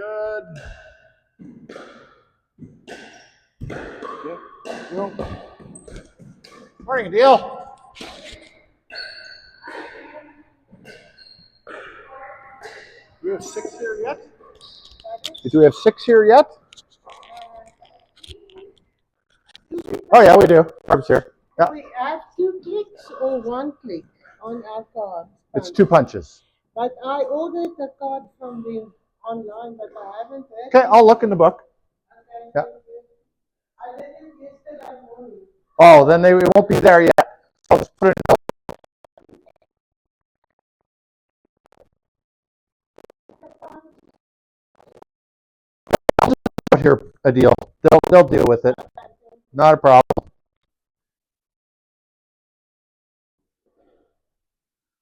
good. Yeah. Morning, Adil. Do we have 6 here yet? Do we have 6 here yet? Oh yeah, we do. Barb's here. Yeah. We have 2 clicks or 1 click on our card. It's 2 punches. But I ordered the card from the online, but I haven't heard. Okay, I'll look in the book. Okay, Yeah. I did it yesterday morning. Oh, then it won't be there yet. I'll just put it in. I'll just put here a deal. They'll deal with it. Not a problem.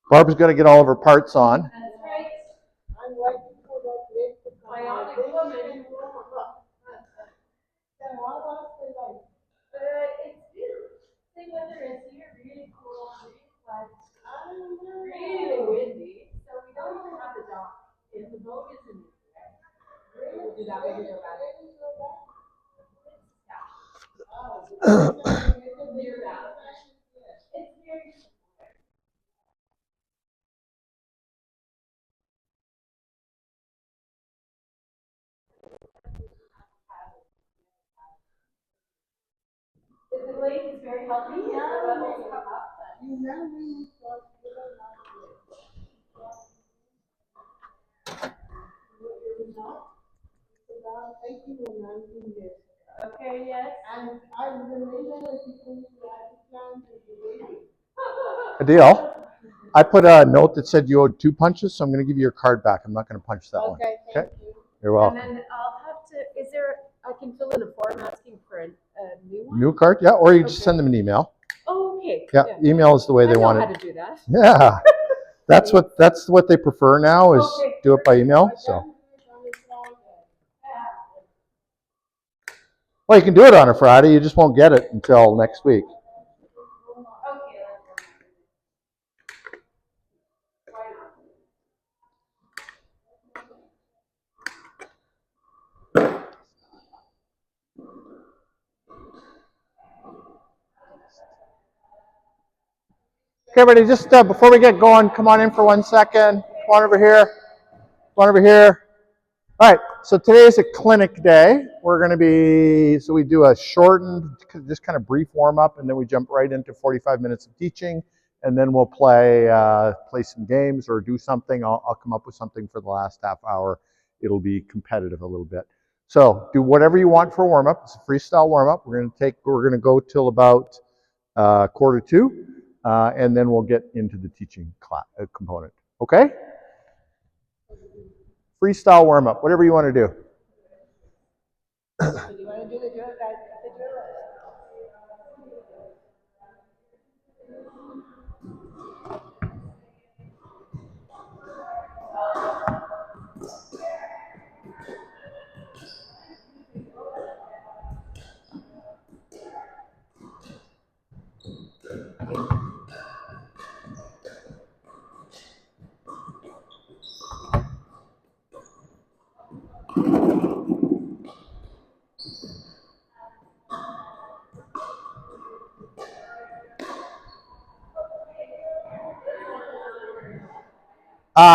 Barb's going to get all of her parts on. That's right. I'm waiting for that list to come. Bionic woman. So how was the light? It's beautiful. The weather is here really cool, but really windy. So we don't even have the dock. If the boat isn't there, we'll do that when we go back. Near that. It's very the lake is very healthy. Yeah, the levels come up. You know me, was given last year. You're not. It's about 18 or 19 years. Okay, yes. And I remember that because you had to plan to be ready. A deal. I put a note that said you owed 2 punches, so I'm going to give you your card back. I'm not going to punch that one. Okay, thank you. You're welcome. And then I'll have to, is there, I can fill in a form asking for a new one? New card? Yeah, or you just send them an email. Oh, okay. Yeah, email is the way they want I know it. how to do that. Yeah, that's what they prefer now is Okay. do it by email. So, well, you can do it on a Friday. You just won't get it until next week. Okay, everybody, just before we get going, come on in for 1 second. Come on over here. Come on over here. All right, so today is a clinic day. We're going to be, so we do a shortened, just kind of brief warm up, and then we jump right into 45 minutes of teaching, and then we'll play some games or do something. I'll come up with something for the last half hour. It'll be competitive a little bit. So do whatever you want for a warm up. It's a freestyle warm up. We're going to go till about 1:45. And then we'll get into the teaching component. Okay? Freestyle warm up, whatever you want to do. Do you want to do the drill?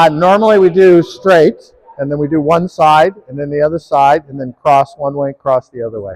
Normally we do straight, and then we do one side, and then the other side, and then cross one way, cross the other way.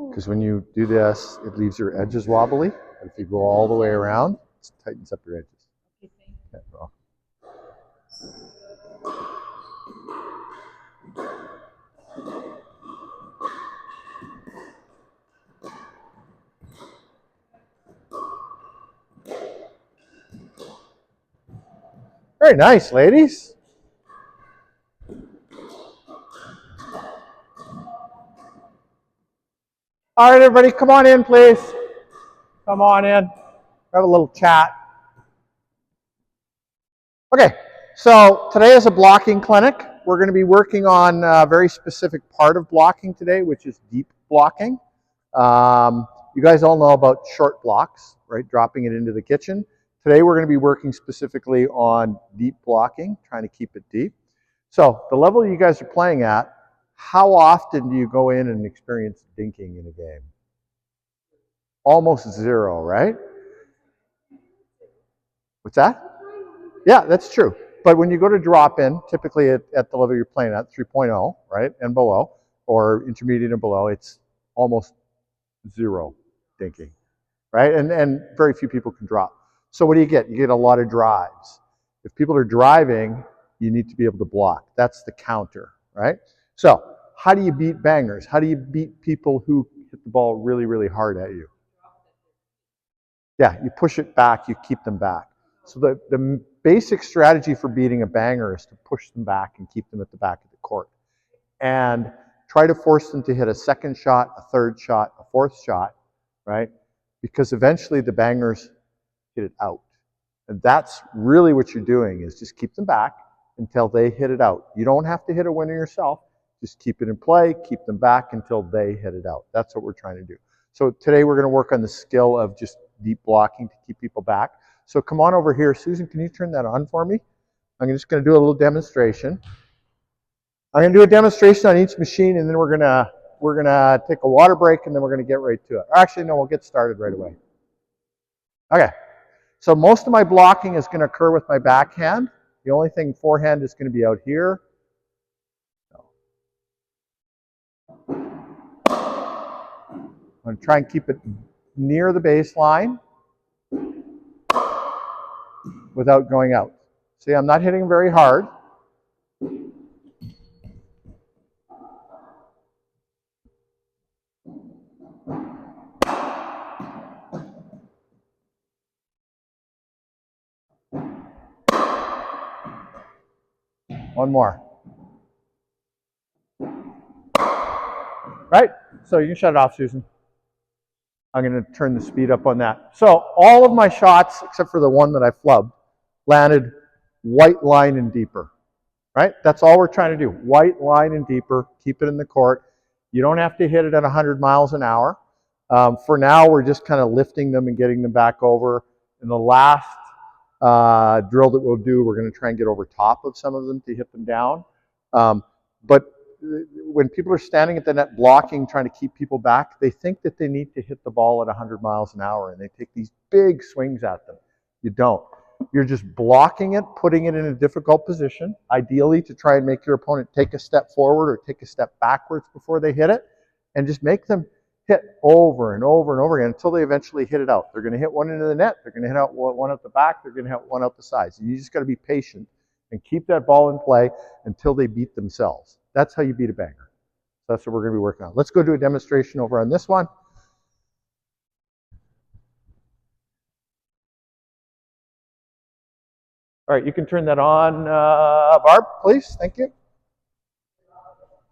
Because when you do this, it leaves your edges wobbly. But if you go all the way around, it tightens up your edges. Okay, well. Very nice, ladies. All right, everybody, come on in, please. Come on in. Have a little chat. Okay, so today is a blocking clinic. We're going to be working on a very specific part of blocking today, which is deep blocking. You guys all know about short blocks, right? Dropping it into the kitchen. Today we're going to be working specifically on deep blocking, trying to keep it deep. So the level you guys are playing at, how often do you go in and experience dinking in a game? Almost zero, right? What's that? Yeah, that's true. But when you go to drop in, typically at the level you're playing at, 3.0, right, and below, or intermediate and below, it's almost zero dinking, right? And very few people can drop. So what do you get? You get a lot of drives. If people are driving, you need to be able to block. That's the counter, right? So how do you beat bangers? How do you beat people who hit the ball really, really hard at you? Yeah, you push it back, you keep them back. So the basic strategy for beating a banger is to push them back and keep them at the back of the court. And try to force them to hit a second shot, a third shot, a fourth shot, right? Because eventually the bangers hit it out. And that's really what you're doing, is just keep them back until they hit it out. You don't have to hit a winner yourself. Just keep it in play, keep them back until they hit it out. That's what we're trying to do. So today we're going to work on the skill of just deep blocking to keep people back. So come on over here. Susan, can you turn that on for me? I'm just going to do a little demonstration. I'm going to do a demonstration on each machine, and then we're gonna take a water break, and then we're going to get right to it. Actually, no, we'll get started right away. Okay. So most of my blocking is going to occur with my backhand. The only thing forehand is going to be out here. I'm going to try and keep it near the baseline without going out. See, I'm not hitting very hard. One more. right? So you can shut it off, Susan. I'm going to turn the speed up on that. So all of my shots, except for the one that I flubbed, landed white line and deeper, right? That's all we're trying to do. White line and deeper, keep it in the court. You don't have to hit it at 100 miles an hour. For now, we're just kind of lifting them and getting them back over. In the last drill that we'll do, we're going to try and get over top of some of them to hit them down. But when people are standing at the net blocking, trying to keep people back, they think that they need to hit the ball at 100 miles an hour, and they take these big swings at them. You don't. You're just blocking it, putting it in a difficult position, ideally to try and make your opponent take a step forward or take a step backwards before they hit it, and just make them hit over and over and over again until they eventually hit it out. They're going to hit one into the net, they're going to hit out one out the back, they're going to hit one out the sides. And you just got to be patient and keep that ball in play until they beat themselves. That's how you beat a banger. So that's what we're going to be working on. Let's go do a demonstration over on this one. All right, you can turn that on, Barb, please. Thank you.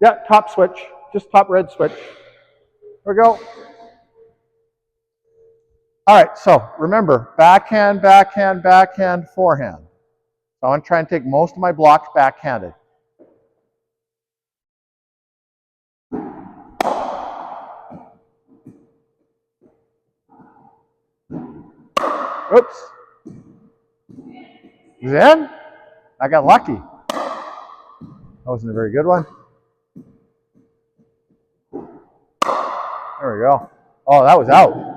Yeah, top switch, just top red switch. There we go. All right, so remember, backhand, backhand, backhand, forehand. So I want to try and take most of my blocks backhanded. Oops. Is it in? I got lucky. That wasn't a very good one. There we go. Oh, that was out.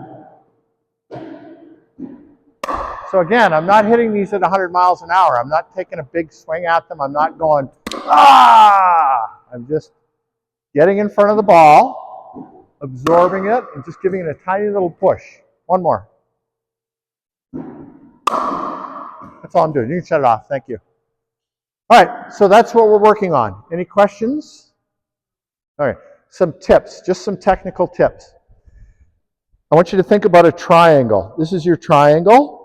So again, I'm not hitting these at 100 miles an hour. I'm not taking a big swing at them. I'm not going, ah! I'm just getting in front of the ball, absorbing it, and just giving it a tiny little push. One more. That's all I'm doing. You can shut it off. Thank you. All right, so that's what we're working on. Any questions? All right, some tips, just some technical tips. I want you to think about a triangle. This is your triangle.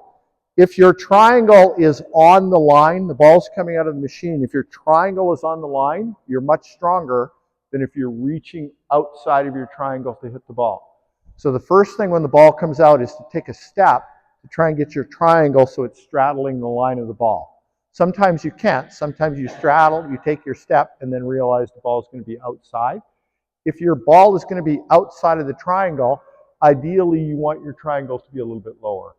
If your triangle is on the line, the ball's coming out of the machine. If your triangle is on the line, you're much stronger than if you're reaching outside of your triangle to hit the ball. So the first thing when the ball comes out is to take a step to try and get your triangle so it's straddling the line of the ball. Sometimes you can't. Sometimes you straddle, you take your step, and then realize the ball is going to be outside. If your ball is going to be outside of the triangle, ideally you want your triangle to be a little bit lower.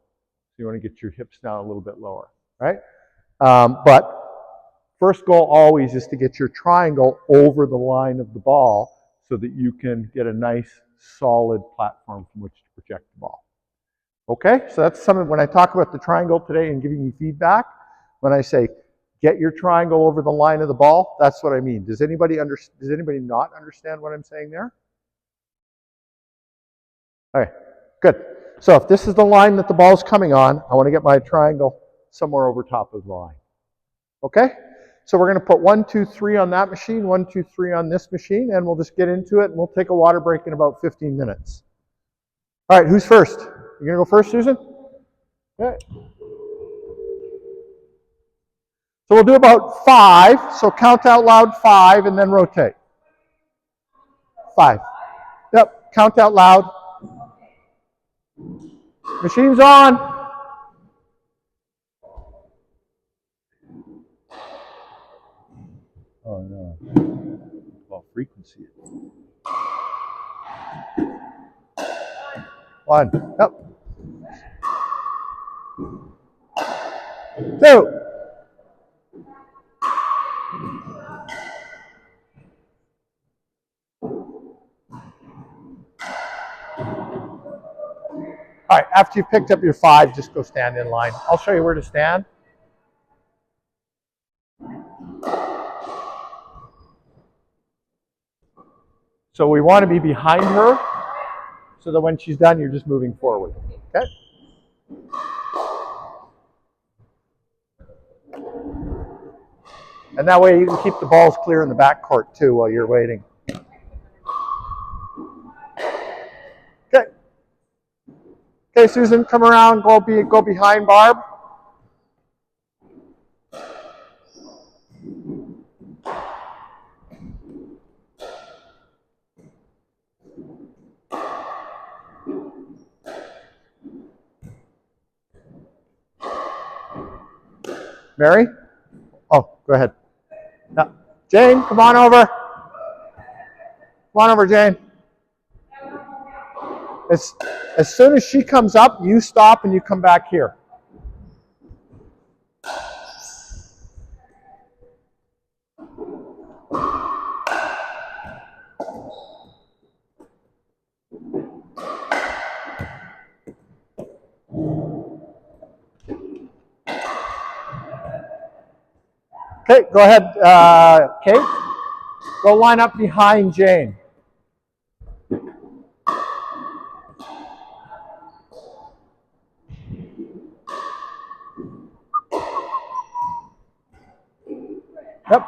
So you want to get your hips down a little bit lower, right? But first goal always is to get your triangle over the line of the ball so that you can get a nice solid platform from which to project the ball. Okay, so that's something when I talk about the triangle today and giving you feedback, when I say get your triangle over the line of the ball, that's what I mean. Does anybody not understand what I'm saying there? All right, good. So if this is the line that the ball is coming on, I want to get my triangle somewhere over top of the line. Okay? So we're going to put 1, 2, 3 on that machine, 1, 2, 3 on this machine, and we'll just get into it, and we'll take a water break in about 15 minutes. All right, who's first? You going to go first, Susan? Okay. So we'll do about 5. So count out loud 5 and then rotate. 5. Yep, count out loud. Machine's on. Oh no. Well, frequency. 1. Yep. 2. All right, after you've picked up your 5, just go stand in line. I'll show you where to stand. So we want to be behind her so that when she's done, you're just moving forward. Okay? And that way you can keep the balls clear in the backcourt too while you're waiting. Okay. Okay, Susan, come around, go behind Barb. Mary? Oh, go ahead. Yeah. Jane, come on over. Come on over, Jane. As soon as she comes up, you stop and you come back here. Okay, go ahead, Kate. Go line up behind Jane. Yep.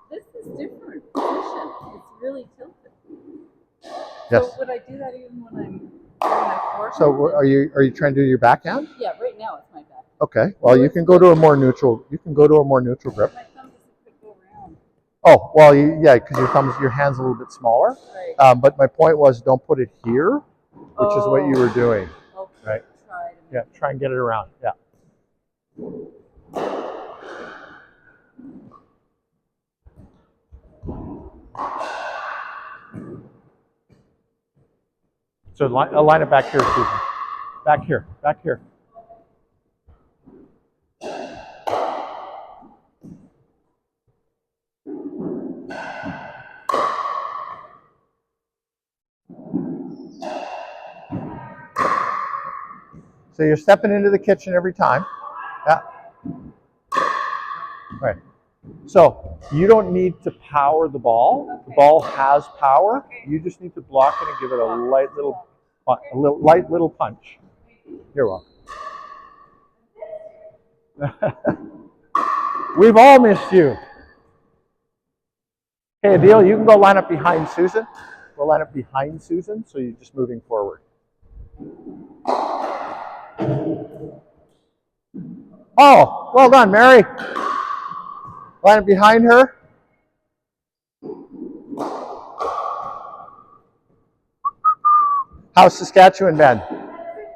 This is different position. It's really tilted. Yes. So would I do that even when I'm doing my forehand? So are you trying to do your backhand? Yeah, right now it's my back. Okay. Well, you can go to a more neutral. You can go to a more neutral grip. My thumb doesn't go around. Oh, well, yeah, because your hand's a little bit smaller. Right. But my point was, don't put it here, which is what you were doing. Okay. Right. Try to Yeah. Try and get it around. Yeah. So line it back here, Susan. Back here. Back here. So you're stepping into the kitchen every time. Yeah. Right. So you don't need to power the ball. Okay. The ball has power. Okay. You just need to block it and give it a light little punch. You're welcome. We've all missed you. Okay, Adil, you can go line up behind Susan. Go line up behind Susan, so you're just moving forward. Oh, well done, Mary. Line up behind her. How's Saskatchewan been? Very,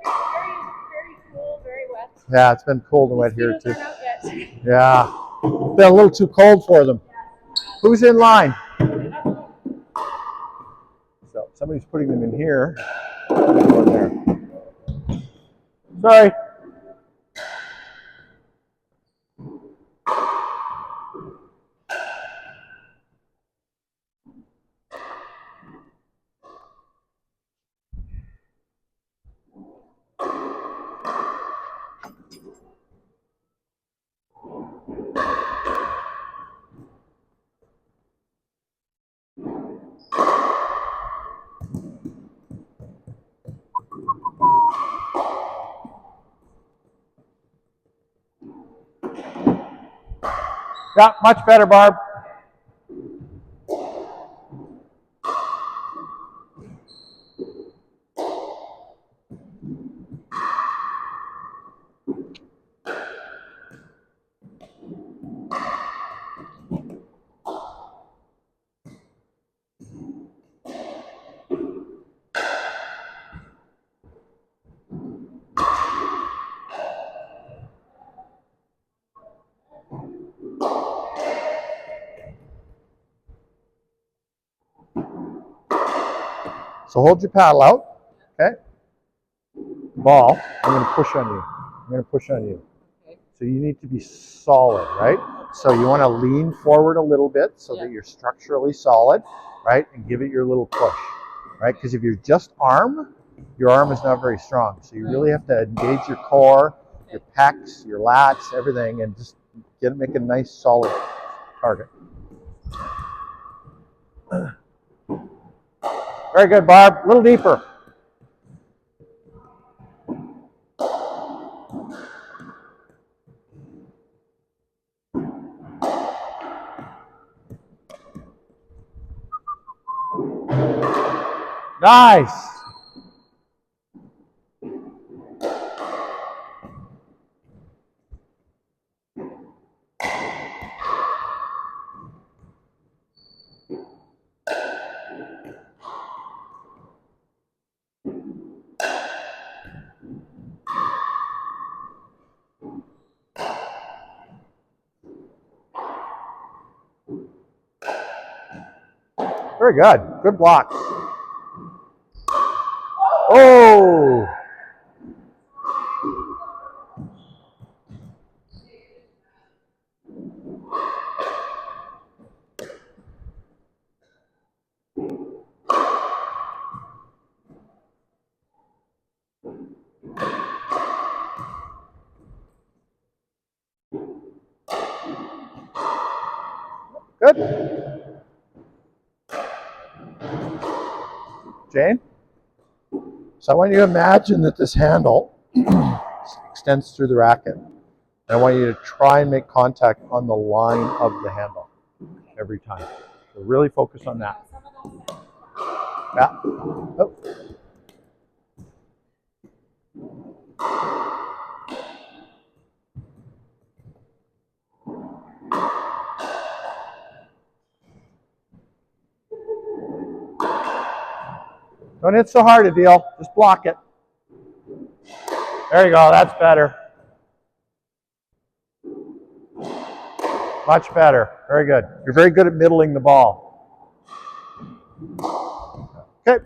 very cool, very wet. Yeah, it's been cold and wet here too. Mosquitoes aren't out yet. Yeah, it's been a little too cold for them. Who's in line? So somebody's putting them in here. One there. Sorry. Yeah, much better, Barb. So hold your paddle out, okay? Ball, I'm going to push on you. I'm going to push on you. Okay. So you need to be solid, right? So you want to lean forward a little bit so that you're structurally solid, right? And give it your little push, right? Because if you're just arm, your arm is not very strong. So you really have to engage your core, your pecs, your lats, everything, and just make a nice solid target. Very good, Barb. A little deeper. Nice. Very good. Good block. Oh! Good. Jane? So I want you to imagine that this handle extends through the racket. I want you to try and make contact on the line of the handle every time. So really focus on that. Yeah. Oh. Don't hit so hard, Adil. Just block it. There you go. That's better. Much better. Very good. You're very good at middling the ball. Okay.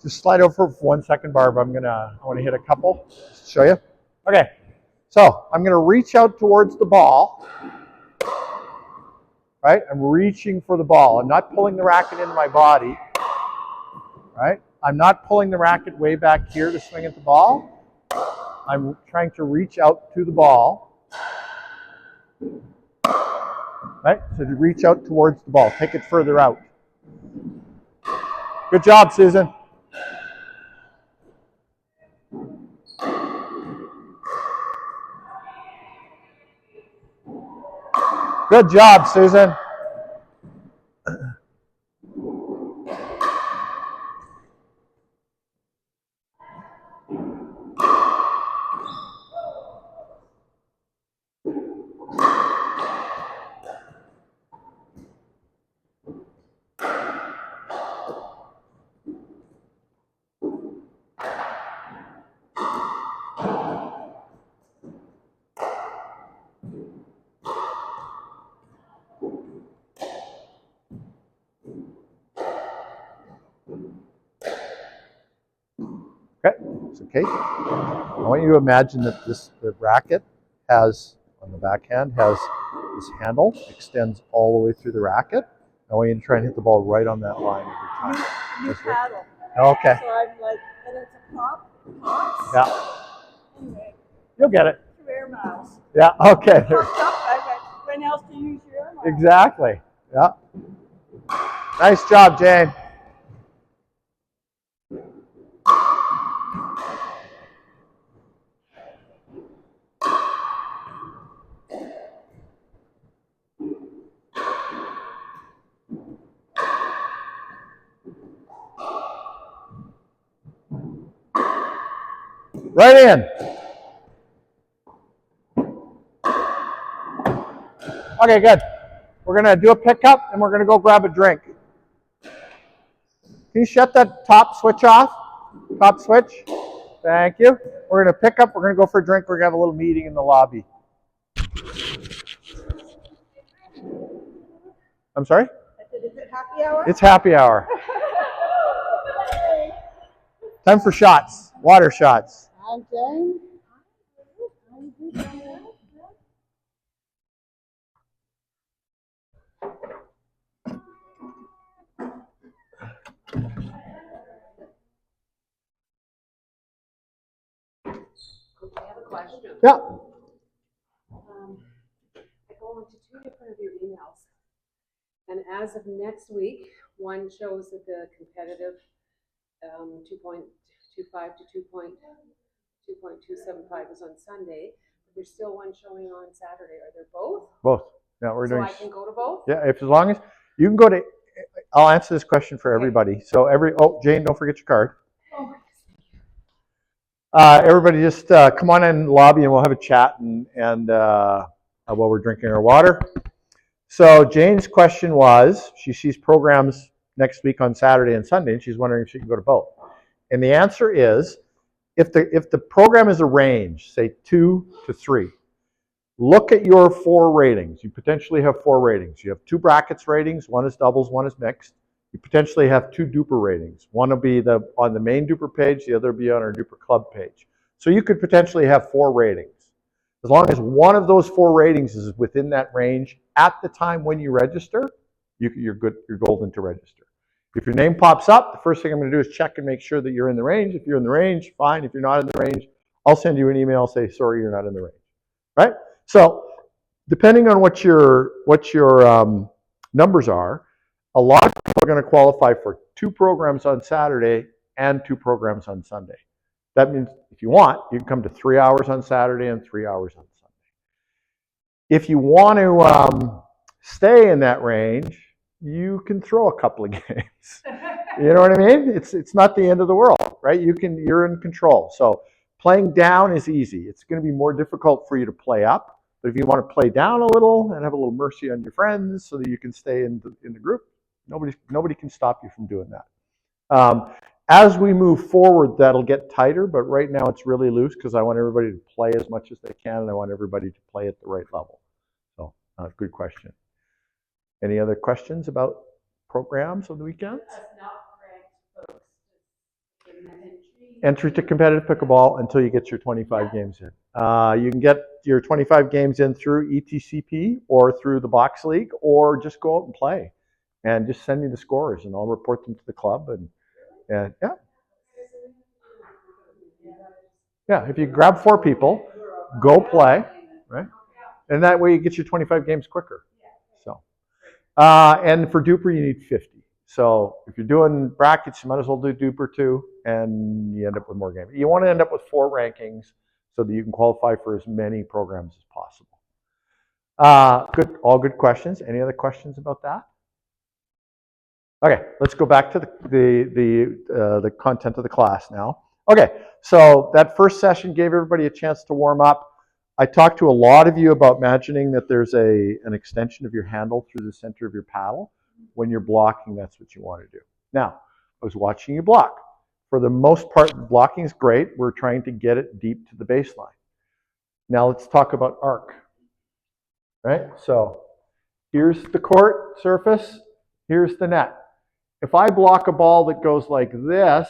Just slide over for 1 second, Barb. I want to hit a couple. Just to show you. Okay. So I'm going to reach out towards the ball. Right? I'm reaching for the ball. I'm not pulling the racket into my body. Right? I'm not pulling the racket way back here to swing at the ball. I'm trying to reach out to the ball. Right? So to reach out towards the ball. Take it further out. Good job, Susan. Good job, Susan. Okay, so Kate, I want you to imagine that the racket has, on the backhand, has this handle, extends all the way through the racket. I want you to try and hit the ball right on that line every time. New paddle. Okay. So I'm like, and it's a pop. Pops. Yeah. Anyway, You'll get it. 2 air miles. Yeah, okay. When else do you use your air miles? Exactly. Yeah. Nice job, Jane. Right in. Okay, good. We're going to do a pickup and we're going to go grab a drink. Can you shut that top switch off? Top switch. Thank you. We're going to pick up. We're going to go for a drink. We're going to have a little meeting in the lobby. I'm sorry? Is it happy hour? It's happy hour. Time for shots. Water shots. I'm Jane. I have a question. Yeah. I go into 2 different of your emails. And as of next week, one shows that the competitive 2.25 to 2.275 is on Sunday. But there's still one showing on Saturday. Are there both? Both. Yeah, we're So doing. I can go to both? Yeah, if as long as you can go to I'll answer this question for everybody. So Jane, don't forget your card. Everybody just come on in the lobby and we'll have a chat and while we're drinking our water. So Jane's question was, she sees programs next week on Saturday and Sunday, and she's wondering if she can go to both. And the answer is, if the program is arranged, say 2 to 3, look at your 4 ratings. You potentially have 4 ratings. You have 2 brackets ratings, one is doubles, one is mixed. You potentially have 2 duper ratings. One will be on the main duper page, the other will be on our duper club page. So you could potentially have 4 ratings. As long as one of those 4 ratings is within that range at the time when you register, you're good, you're golden to register. If your name pops up, the first thing I'm going to do is check and make sure that you're in the range. If you're in the range, fine. If you're not in the range, I'll send you an email, say, sorry, you're not in the range, right? So depending on what your numbers are, a lot of people are going to qualify for 2 programs on Saturday and 2 programs on Sunday. That means if you want, you can come to 3 hours on Saturday and 3 hours on Sunday. If you want to stay in that range, you can throw a couple of games. You know what I mean? It's not the end of the world, right? You're in control. So playing down is easy. It's going to be more difficult for you to play up. But if you want to play down a little and have a little mercy on your friends so that you can stay in the group, nobody can stop you from doing that. As we move forward, that'll get tighter, but right now it's really loose because I want everybody to play as much as they can, and I want everybody to play at the right level. So, good question. Any other questions about programs on the weekends? That's not correct, folks. Entry to competitive pickleball until you get your 25 games in. You can get your 25 games in through ETCP or through the Box League, or just go out and play. And just send me the scores, and I'll report them to the club. And yeah, if you grab 4 people, go play, right? And that way you get your 25 games quicker. So, and for Duper you need 50. So if you're doing brackets, you might as well do Duper too, and you end up with more games. You want to end up with 4 rankings so that you can qualify for as many programs as possible. Good, all good questions. Any other questions about that? Okay, let's go back to the content of the class now. Okay, so that first session gave everybody a chance to warm up. I talked to a lot of you about imagining that there's an extension of your handle through the center of your paddle. When you're blocking, that's what you want to do. Now, I was watching you block. For the most part, blocking is great. We're trying to get it deep to the baseline. Now let's talk about arc. Right? So here's the court surface. Here's the net. If I block a ball that goes like this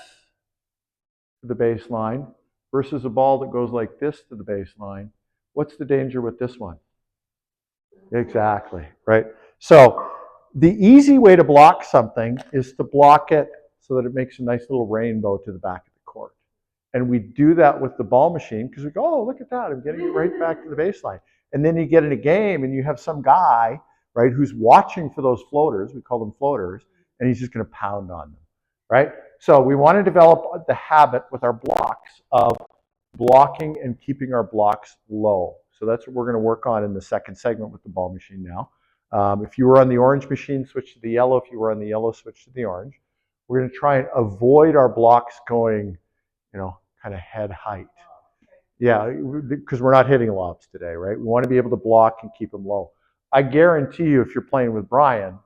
to the baseline versus a ball that goes like this to the baseline, what's the danger with this one? Exactly, right? So the easy way to block something is to block it so that it makes a nice little rainbow to the back of the court. And we do that with the ball machine because we go, oh, look at that, I'm getting it right back to the baseline. And then you get in a game and you have some guy, right, who's watching for those floaters, we call them floaters, and he's just going to pound on them, right? So we want to develop the habit with our blocks of blocking and keeping our blocks low. So that's what we're going to work on in the second segment with the ball machine now. If you were on the orange machine, switch to the yellow. If you were on the yellow, switch to the orange. We're going to try and avoid our blocks going, kind of head height. Yeah, because we're not hitting lobs today, right? We want to be able to block and keep them low. I guarantee you, if you're playing with Brian,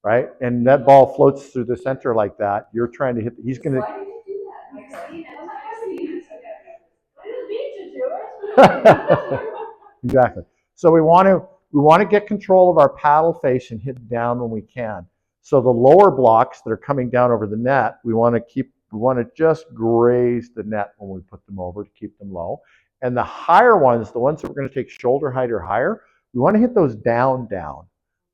right, and that ball floats through the center like that, you're trying to hit, he's going to... Why did you do that? I've seen it. Exactly. So we want to get control of our paddle face and hit down when we can. So the lower blocks that are coming down over the net, we want to just graze the net when we put them over to keep them low. And the higher ones, the ones that we're going to take shoulder height or higher, we want to hit those down.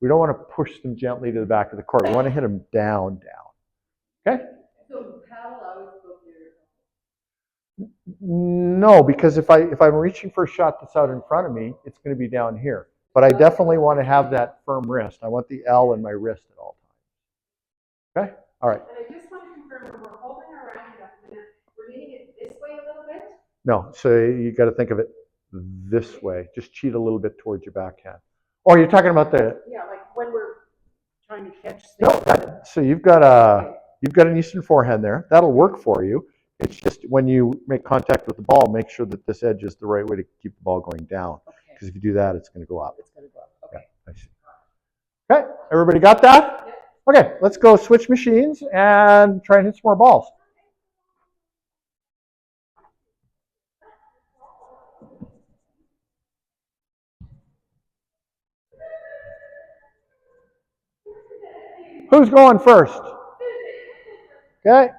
We don't want to push them gently to the back of the court. We want to hit them down. Okay? So paddle always go there. No, because if I'm reaching for a shot that's out in front of me, it's going to be down here. But I definitely want to have that firm wrist. I want the L in my wrist at all times. Okay? All right. And I just want to confirm, when we're holding our racket up, we're hitting it this way a little bit? No, so you got to think of it this way. Just cheat a little bit towards your backhand. Oh, you're talking about the... Yeah, like when we're trying to catch No, things. so you've got an Eastern forehand there. That'll work for you. It's just when you make contact with the ball, make sure that this edge is the right way to keep the ball going down. Okay. Because if you do that, it's going to go up. It's gonna go up. Okay. I see. Okay, everybody got that? Okay, let's go switch machines and try and hit some more balls. Who's going first? Okay.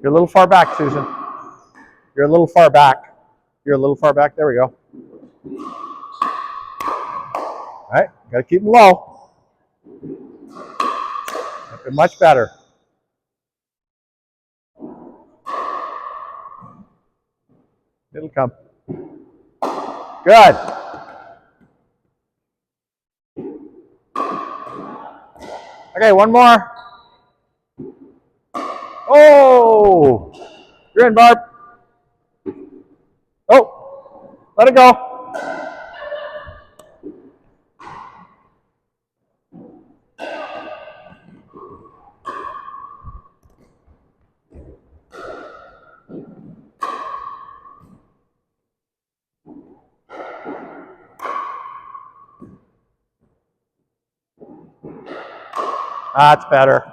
You're a little far back, Susan. You're a little far back. You're a little far back. There we go. All right, got to keep them low. Much better. It'll come. Good. Okay, one more. Oh, you're in, Barb. Oh, let it go. That's better.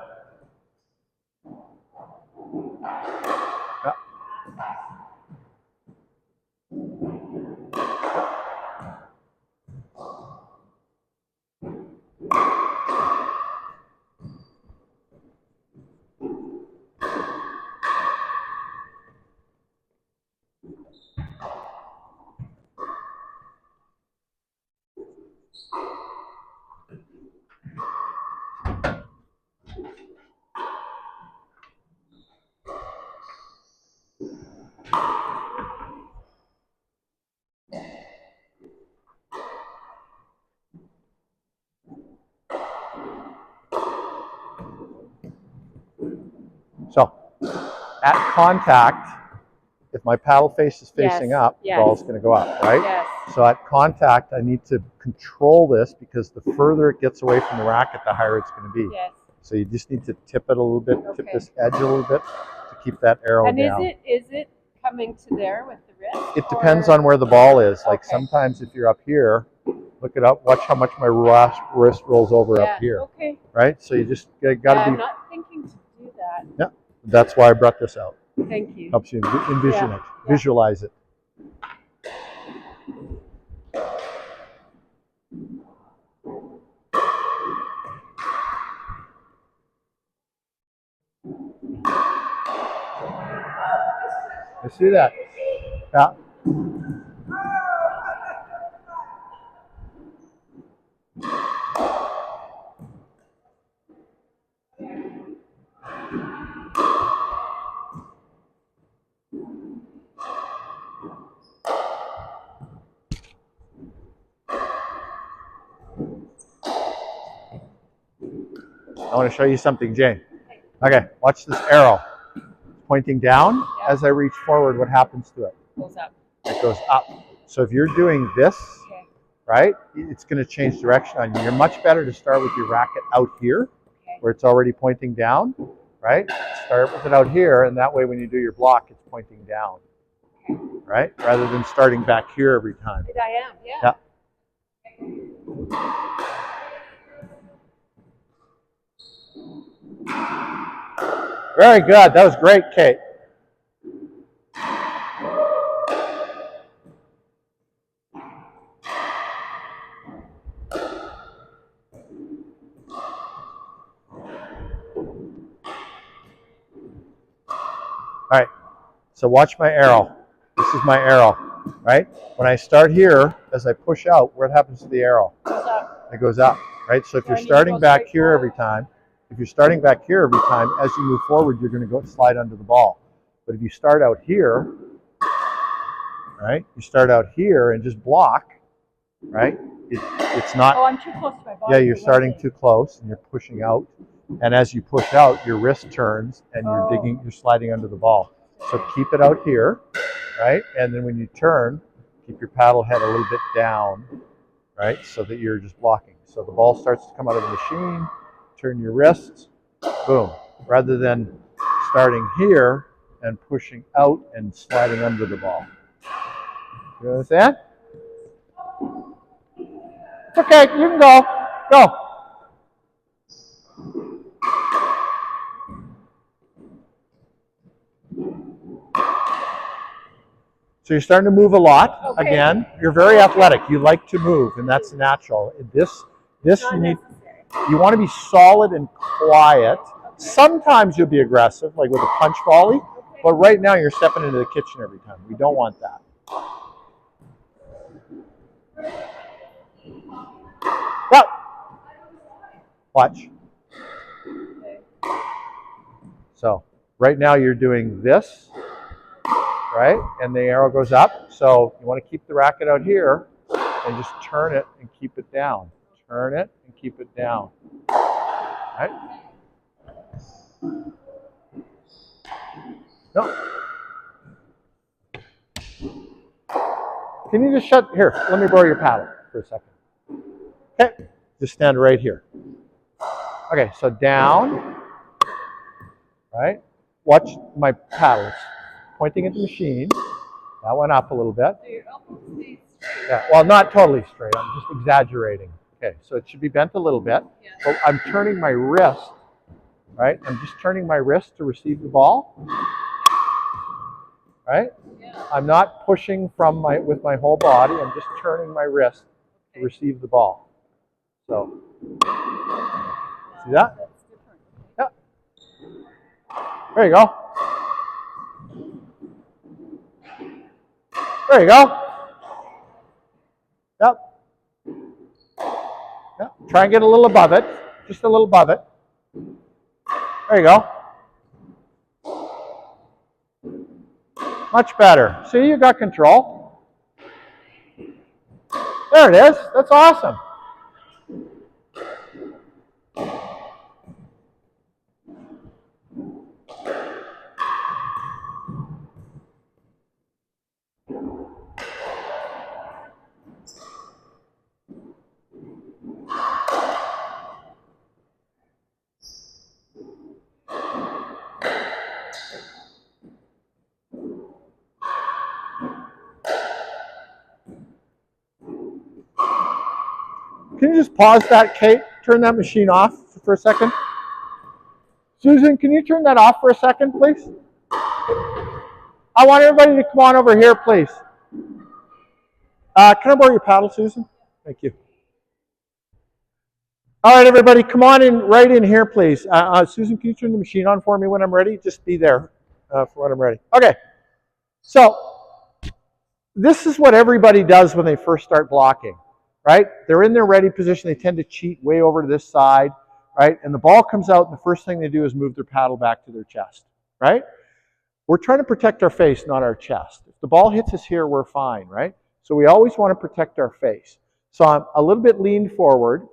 So, at contact, if my paddle face is facing Yes, up, yes. the ball's going to go up, right? Yes. So at contact, I need to control this because the further it gets away from the racket, the higher it's going to be. Yes. So you just need to tip it a little bit, tip Okay. this edge a little bit to keep that arrow And down. is it coming to there with the wrist? It depends or- on where the ball is. Like Okay. sometimes if you're up here, look it up, watch how much my wrist rolls over Yeah. up here, Okay. right? So you just got Yeah, to I'm be, not thinking to do that. yeah, that's why I brought this out. Thank you. Helps you envision Yeah. it, visualize it. I see that. Yeah. I want to show you something, Jane. Okay, watch this arrow. Pointing down, Yeah. as I reach forward, what happens to it? Goes up. It goes up. So if you're doing this, Okay. right, it's going to change direction on you. You're much better to start with your racket out here, Okay. where it's already pointing down, right? Start with it out here, and that way when you do your block, it's pointing down, right? Rather than starting back here every time. I am, yeah. Yeah. Very good. That was great, Kate. All right, so watch my arrow. This is my arrow, right? When I start here, as I push out, what happens to the arrow? Goes up. It goes up, right? So if So you're I need to starting go back straight here every forward? time, as you move forward, you're going to go slide under the ball. But if you start out here, right? You start out here and just block, right? It's not. Oh, I'm too close to my body. Yeah, you're starting too close and you're pushing out. And as you push out, your wrist turns and you're sliding under the ball. So keep it out here, right? And then when you turn, keep your paddle head a little bit down, right? So that you're just blocking. So the ball starts to come out of the machine, turn your wrists, boom. Rather than starting here and pushing out and sliding under the ball. You understand? It's okay, you can go. Go. So you're starting to move a lot. Okay. Again, you're very athletic. You like to move, and that's natural. This you want to be solid and quiet. Sometimes you'll be aggressive, like with a punch volley, but right now you're stepping into the kitchen every time. We don't want that. Yep. Watch. So right now you're doing this, right? And the arrow goes up. So you want to keep the racket out here and just turn it and keep it down. Turn it and keep it down. Right? No. Can you just shut here? Let me borrow your paddle for a second. Okay. Just stand right here. Okay, so down. Right? Watch my paddles. Pointing at the machine. That went up a little bit. Yeah, well, not totally straight. I'm just exaggerating. Okay, so it should be bent a little bit. But I'm turning my wrist, right? I'm just turning my wrist to receive the ball. Right? I'm not pushing with my whole body. I'm just turning my wrist to receive the ball. So, see that? Yeah. There you go. There you go. Yep. Yep. Try and get a little above it. Just a little above it. There you go. Much better. See, you got control. There it is. That's awesome. Can you just pause that, Kate? Turn that machine off for a second. Susan, can you turn that off for a second, please? I want everybody to come on over here, please. Can I borrow your paddle, Susan? Thank you. All right, everybody, come on in, right in here, please. Susan, can you turn the machine on for me when I'm ready? Just be there for when I'm ready. Okay, so this is what everybody does when they first start blocking, right? They're in their ready position. They tend to cheat way over to this side, right? And the ball comes out, and the first thing they do is move their paddle back to their chest, right? We're trying to protect our face, not our chest. If the ball hits us here, we're fine, right? So we always want to protect our face. So I'm a little bit leaned forward,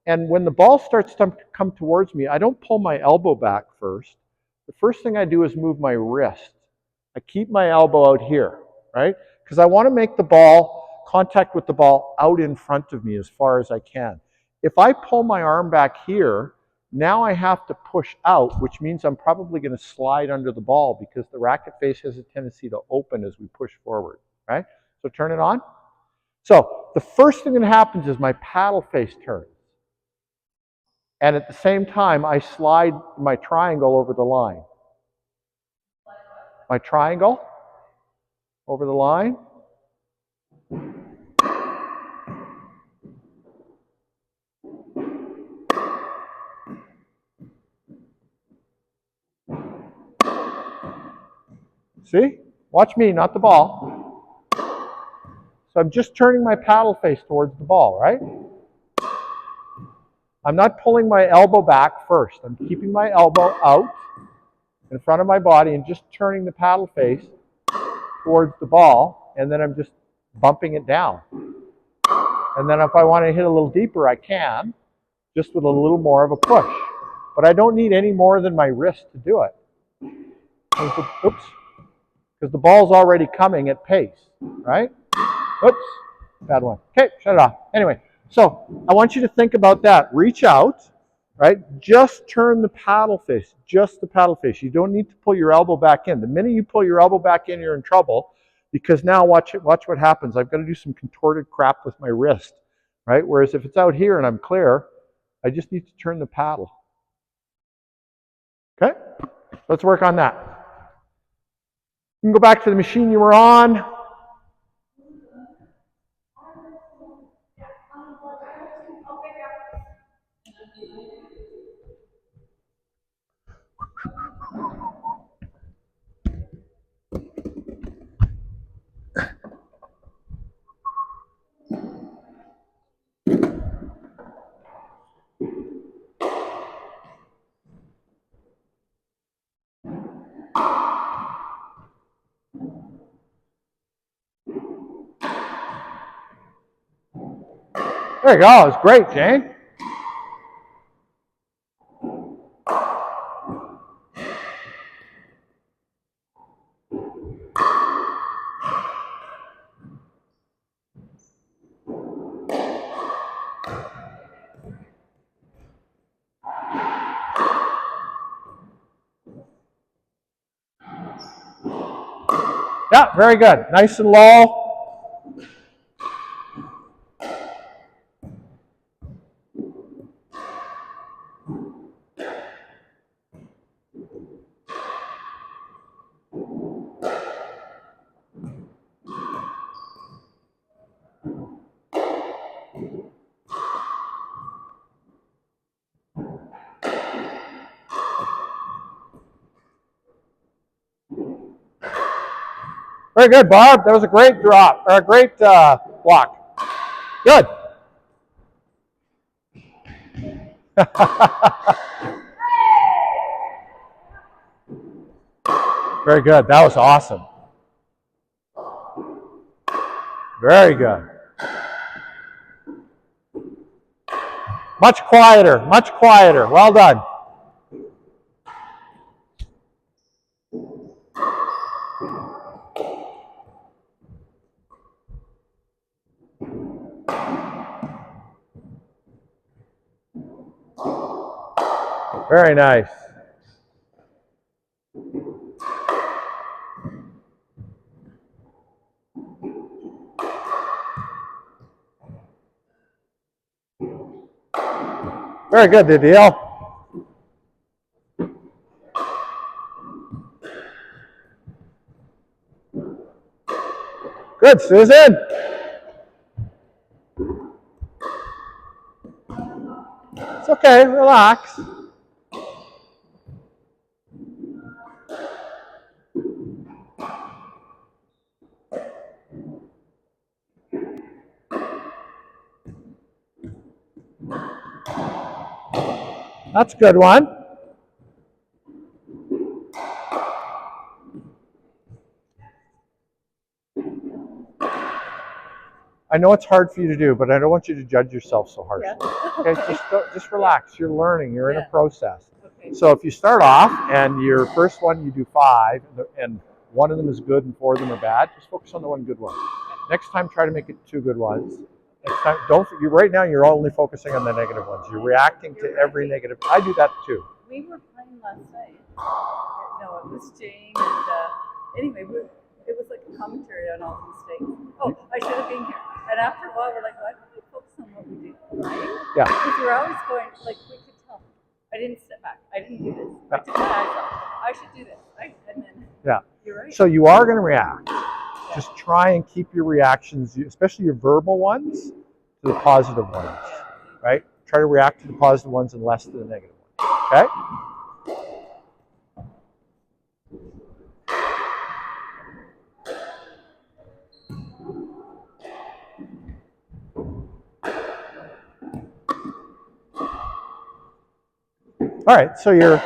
and when the ball starts to come towards me, I don't pull my elbow back first. The first thing I do is move my wrist. I keep my elbow out here, right? Because I want to make the ball, contact with the ball out in front of me as far as I can. If I pull my arm back here, now I have to push out, which means I'm probably going to slide under the ball because the racket face has a tendency to open as we push forward, right? So turn it on. So the first thing that happens is my paddle face turns. And at the same time, I slide my triangle over the line. My triangle over the line. See? Watch me, not the ball. So I'm just turning my paddle face towards the ball, right? I'm not pulling my elbow back first. I'm keeping my elbow out in front of my body and just turning the paddle face towards the ball. and then I'm just bumping it down. And then if I want to hit a little deeper, I can, just with a little more of a push. But I don't need any more than my wrist to do it. Oops. Because the ball's already coming at pace, right? Oops, bad one. Okay, shut it off. Anyway, so I want you to think about that. Reach out, right? Just turn the paddle face, just the paddle face. You don't need to pull your elbow back in. The minute you pull your elbow back in, you're in trouble, because now watch what happens. I've got to do some contorted crap with my wrist, right? Whereas if it's out here and I'm clear, I just need to turn the paddle. Okay, let's work on that. You can go back to the machine you were on. There you go. It's great, Jane. Yeah, very good. Nice and low. Very good, Barb. That was a great drop, or a great block. Good. Very good. That was awesome. Very good. Much quieter, much quieter. Well done. Very nice. Very good, Didier. Good, Susan. It's okay, relax. That's a good one. I know it's hard for you to do, but I don't want you to judge yourself so harshly. Yeah. Okay, just relax. You're learning. You're in a Yeah. process. Okay. So if you start off and your first one you do 5, and one of them is good and 4 of them are bad, just focus on the one good one. Next time, try to make it 2 good ones. Next time, right now you're only focusing on the negative ones. You're reacting to every negative. I do that too. We were playing last night. No, it was Jane and anyway, it was like a commentary on all the mistakes. Oh, I should have been here. And after a while, we're like, why don't we focus on what we do, right? Yeah. Because we're always going, like, we could tell. I didn't step back. I didn't do this. I took my eyes off. I should do this. And then, Yeah. you're right. So you are going to react. Just try and keep your reactions, especially your verbal ones, to the positive ones, right? Try to react to the positive ones and less to the negative ones, okay? All right, so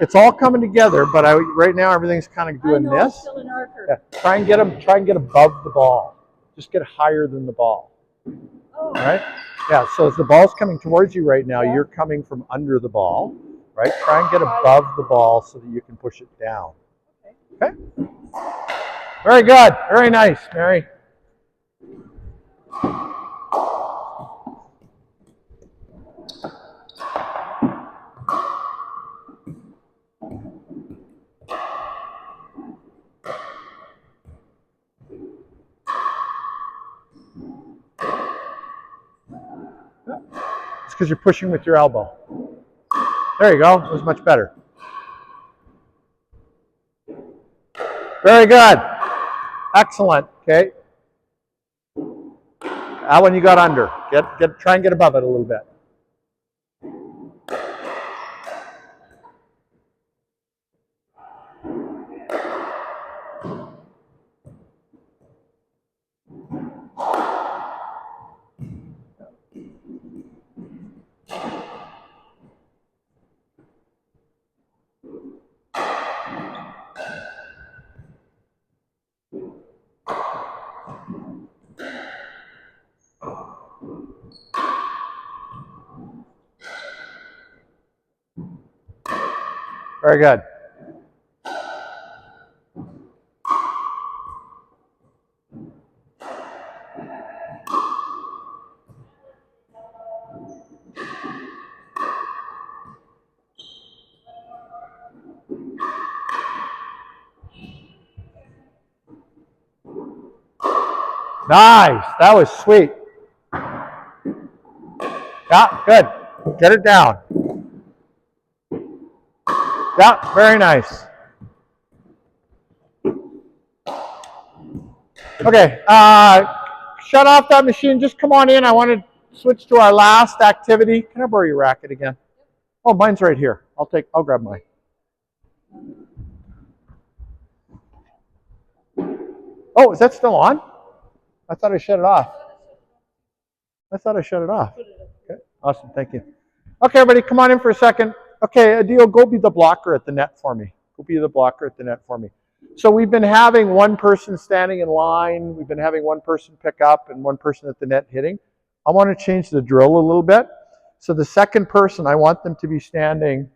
it's all coming together, but right now everything's kind of doing I know, this. still an archer. Yeah, try and get them. Try and get above the ball. Just get higher than the ball. Oh. All right. Yeah. So as the ball's coming towards you right now, you're coming from under the ball. Right. Try and get above the ball so that you can push it down. Okay. Very good. Very nice, Mary. It's because you're pushing with your elbow. There you go. It was much better. Very good. Excellent. Okay. That one you got under. Try and get above it a little bit. Very good. Nice. That was sweet. Yeah, good. Get it down. Yeah, very nice. Okay, shut off that machine. Just come on in. I want to switch to our last activity. Can I borrow your racket again? Oh, mine's right here. I'll grab mine. Oh, is that still on? I thought I shut it off. Okay, awesome. Thank you. Okay, everybody, come on in for a second. Okay, Adil, go be the blocker at the net for me. So we've been having one person standing in line. We've been having one person pick up and one person at the net hitting. I want to change the drill a little bit. So the second person, I want them to be standing,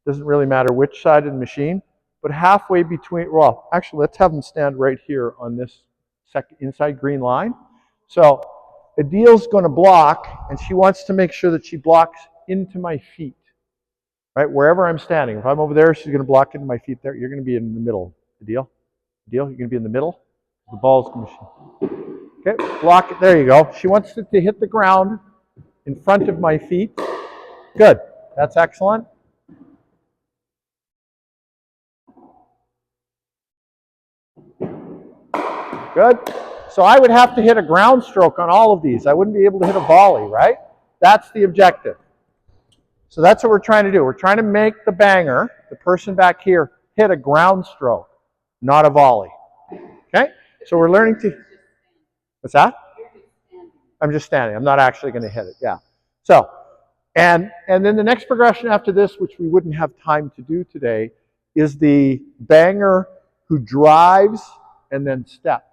doesn't really matter which side of the machine, but halfway between, well, actually, let's have them stand right here on this inside green line. So Adil's going to block, and she wants to make sure that she blocks into my feet, right? Wherever I'm standing. If I'm over there, she's going to block into my feet there. You're going to be in the middle. Adil, you're going to be in the middle. The ball's going to, okay, block it. There you go. She wants it to hit the ground in front of my feet. Good. That's excellent. Good. So I would have to hit a ground stroke on all of these. I wouldn't be able to hit a volley, right? That's the objective. So that's what we're trying to do. We're trying to make the banger, the person back here, hit a ground stroke, not a volley. Okay? So we're learning to... What's that? I'm just standing. I'm not actually going to hit it. Yeah. So, and then the next progression after this, which we wouldn't have time to do today, is the banger who drives and then steps.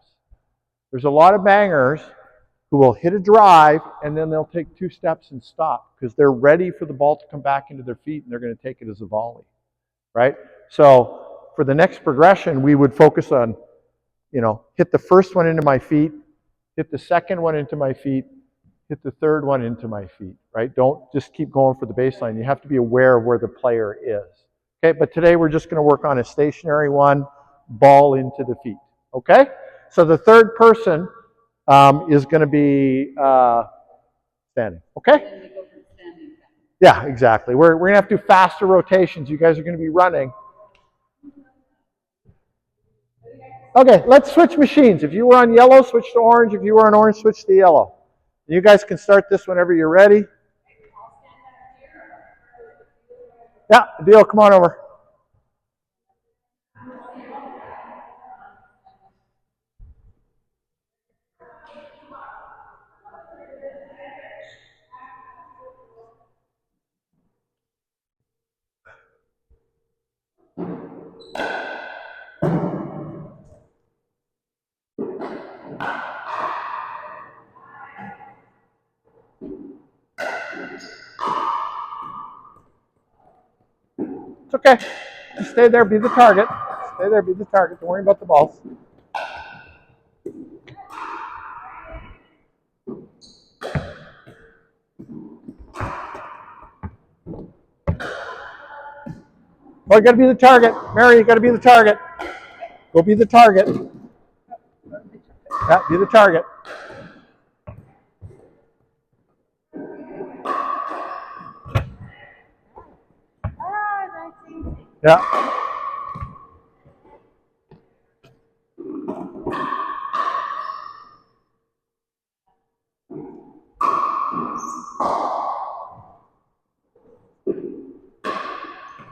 There's a lot of bangers who will hit a drive and then they'll take 2 steps and stop because they're ready for the ball to come back into their feet and they're going to take it as a volley, right? So for the next progression, we would focus on, hit the first one into my feet, hit the second one into my feet, hit the third one into my feet, right? Don't just keep going for the baseline. You have to be aware of where the player is. Okay, but today we're just going to work on a stationary one, ball into the feet. Okay? So the third person is going to be standing. Okay? Yeah, exactly. We're going to have to do faster rotations. You guys are going to be running. Okay, let's switch machines. If you were on yellow, switch to orange. If you were on orange, switch to yellow. You guys can start this whenever you're ready. Yeah, Adil, come on over. Okay. Just stay there, be the target. Stay there, be the target. Don't worry about the balls. Oh, you got to be the target. Mary, you got to be the target. Go be the target. Yeah, be the target. Ah, that's easy. Yeah.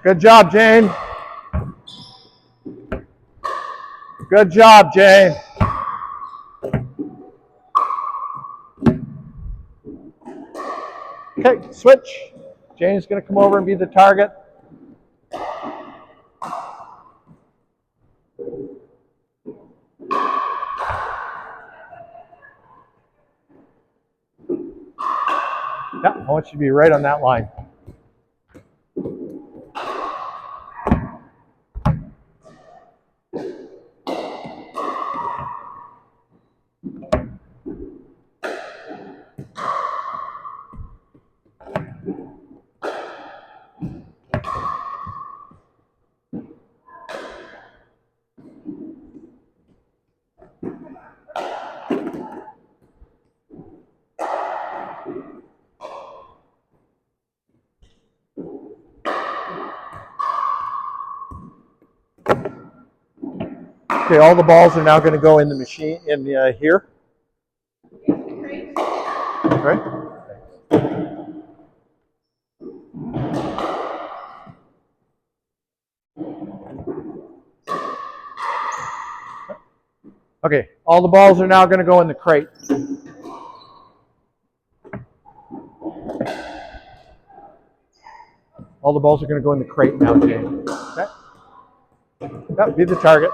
Good job, Jane. Good job, Jane. Okay, switch. Jane's going to come over and be the target. Yeah, I want you to be right on that line. Okay, all the balls are now going to go in the machine in here. Right? Okay, all the balls are now going to go in the crate. All the balls are going to go in the crate now, Jane. Okay? Yep, be the target.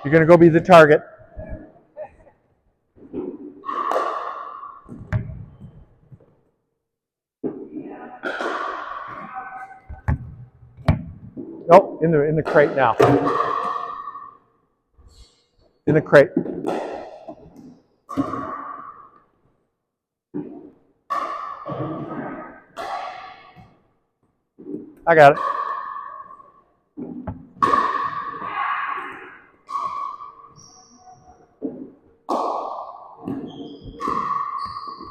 You're going to go be the target. Nope, in the crate now. In the crate. I got it.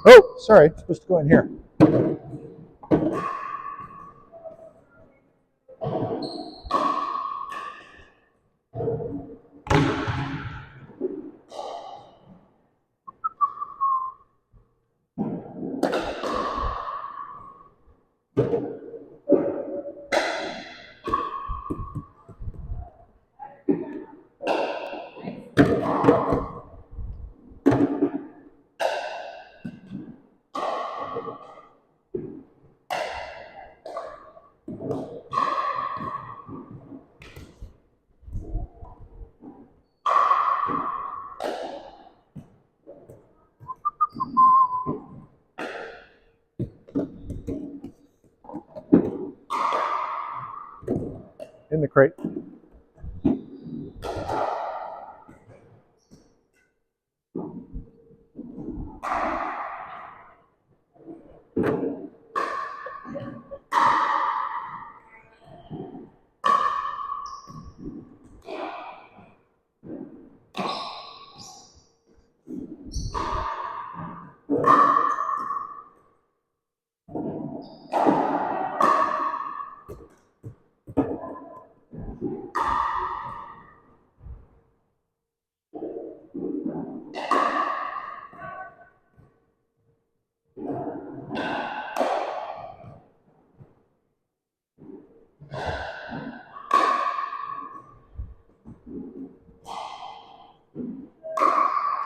Oh, sorry, it's supposed to go in here. In the crate.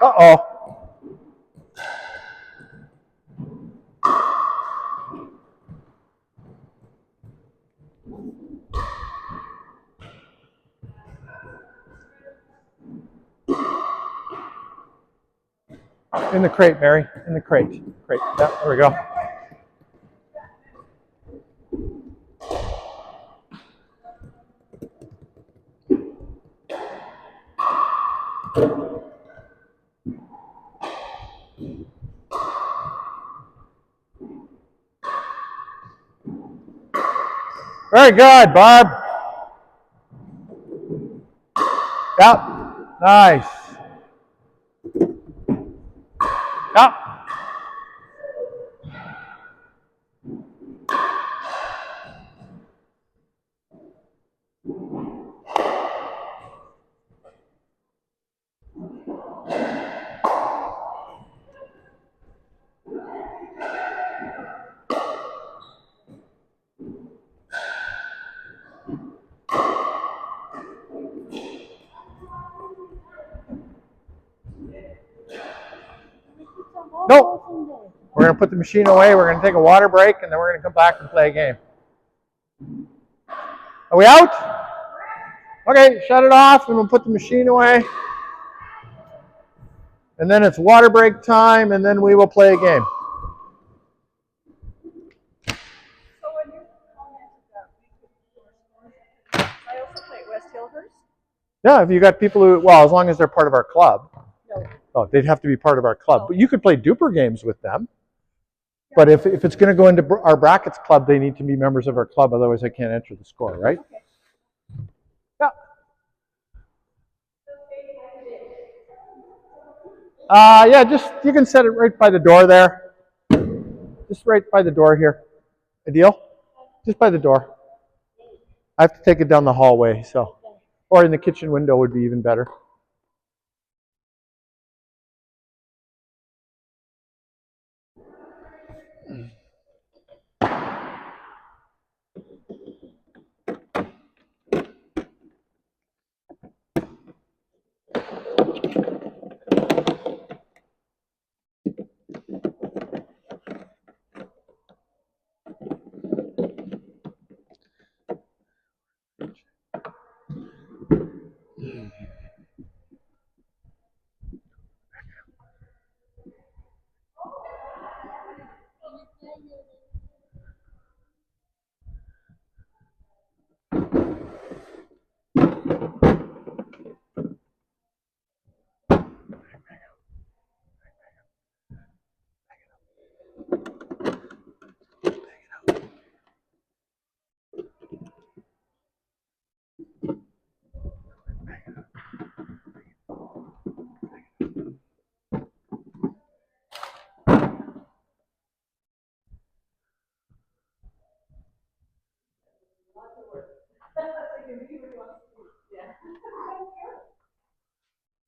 Uh-oh. In the crate, Mary. In the crate. Crate. Yeah, there we go. Very good, Barb. Yep. Nice. Yep. Nope. We're going to put the machine away. We're going to take a water break, and then we're going to come back and play a game. Are we out? Okay, shut it off, and we'll put the machine away. And then it's water break time, and then we will play a game. So when you commented that we could, I also play at West Hillhurst. Yeah, if you got people who, well, as long as they're part of our club. No. Oh, they'd have to be part of our club. But you could play duper games with them. But if it's going to go into our brackets club, they need to be members of our club. Otherwise, I can't enter the score, right? Okay. Yeah. Yeah, just, you can set it right by the door there. Just right by the door here. A deal? Just by the door. I have to take it down the hallway, so. Or in the kitchen window would be even better.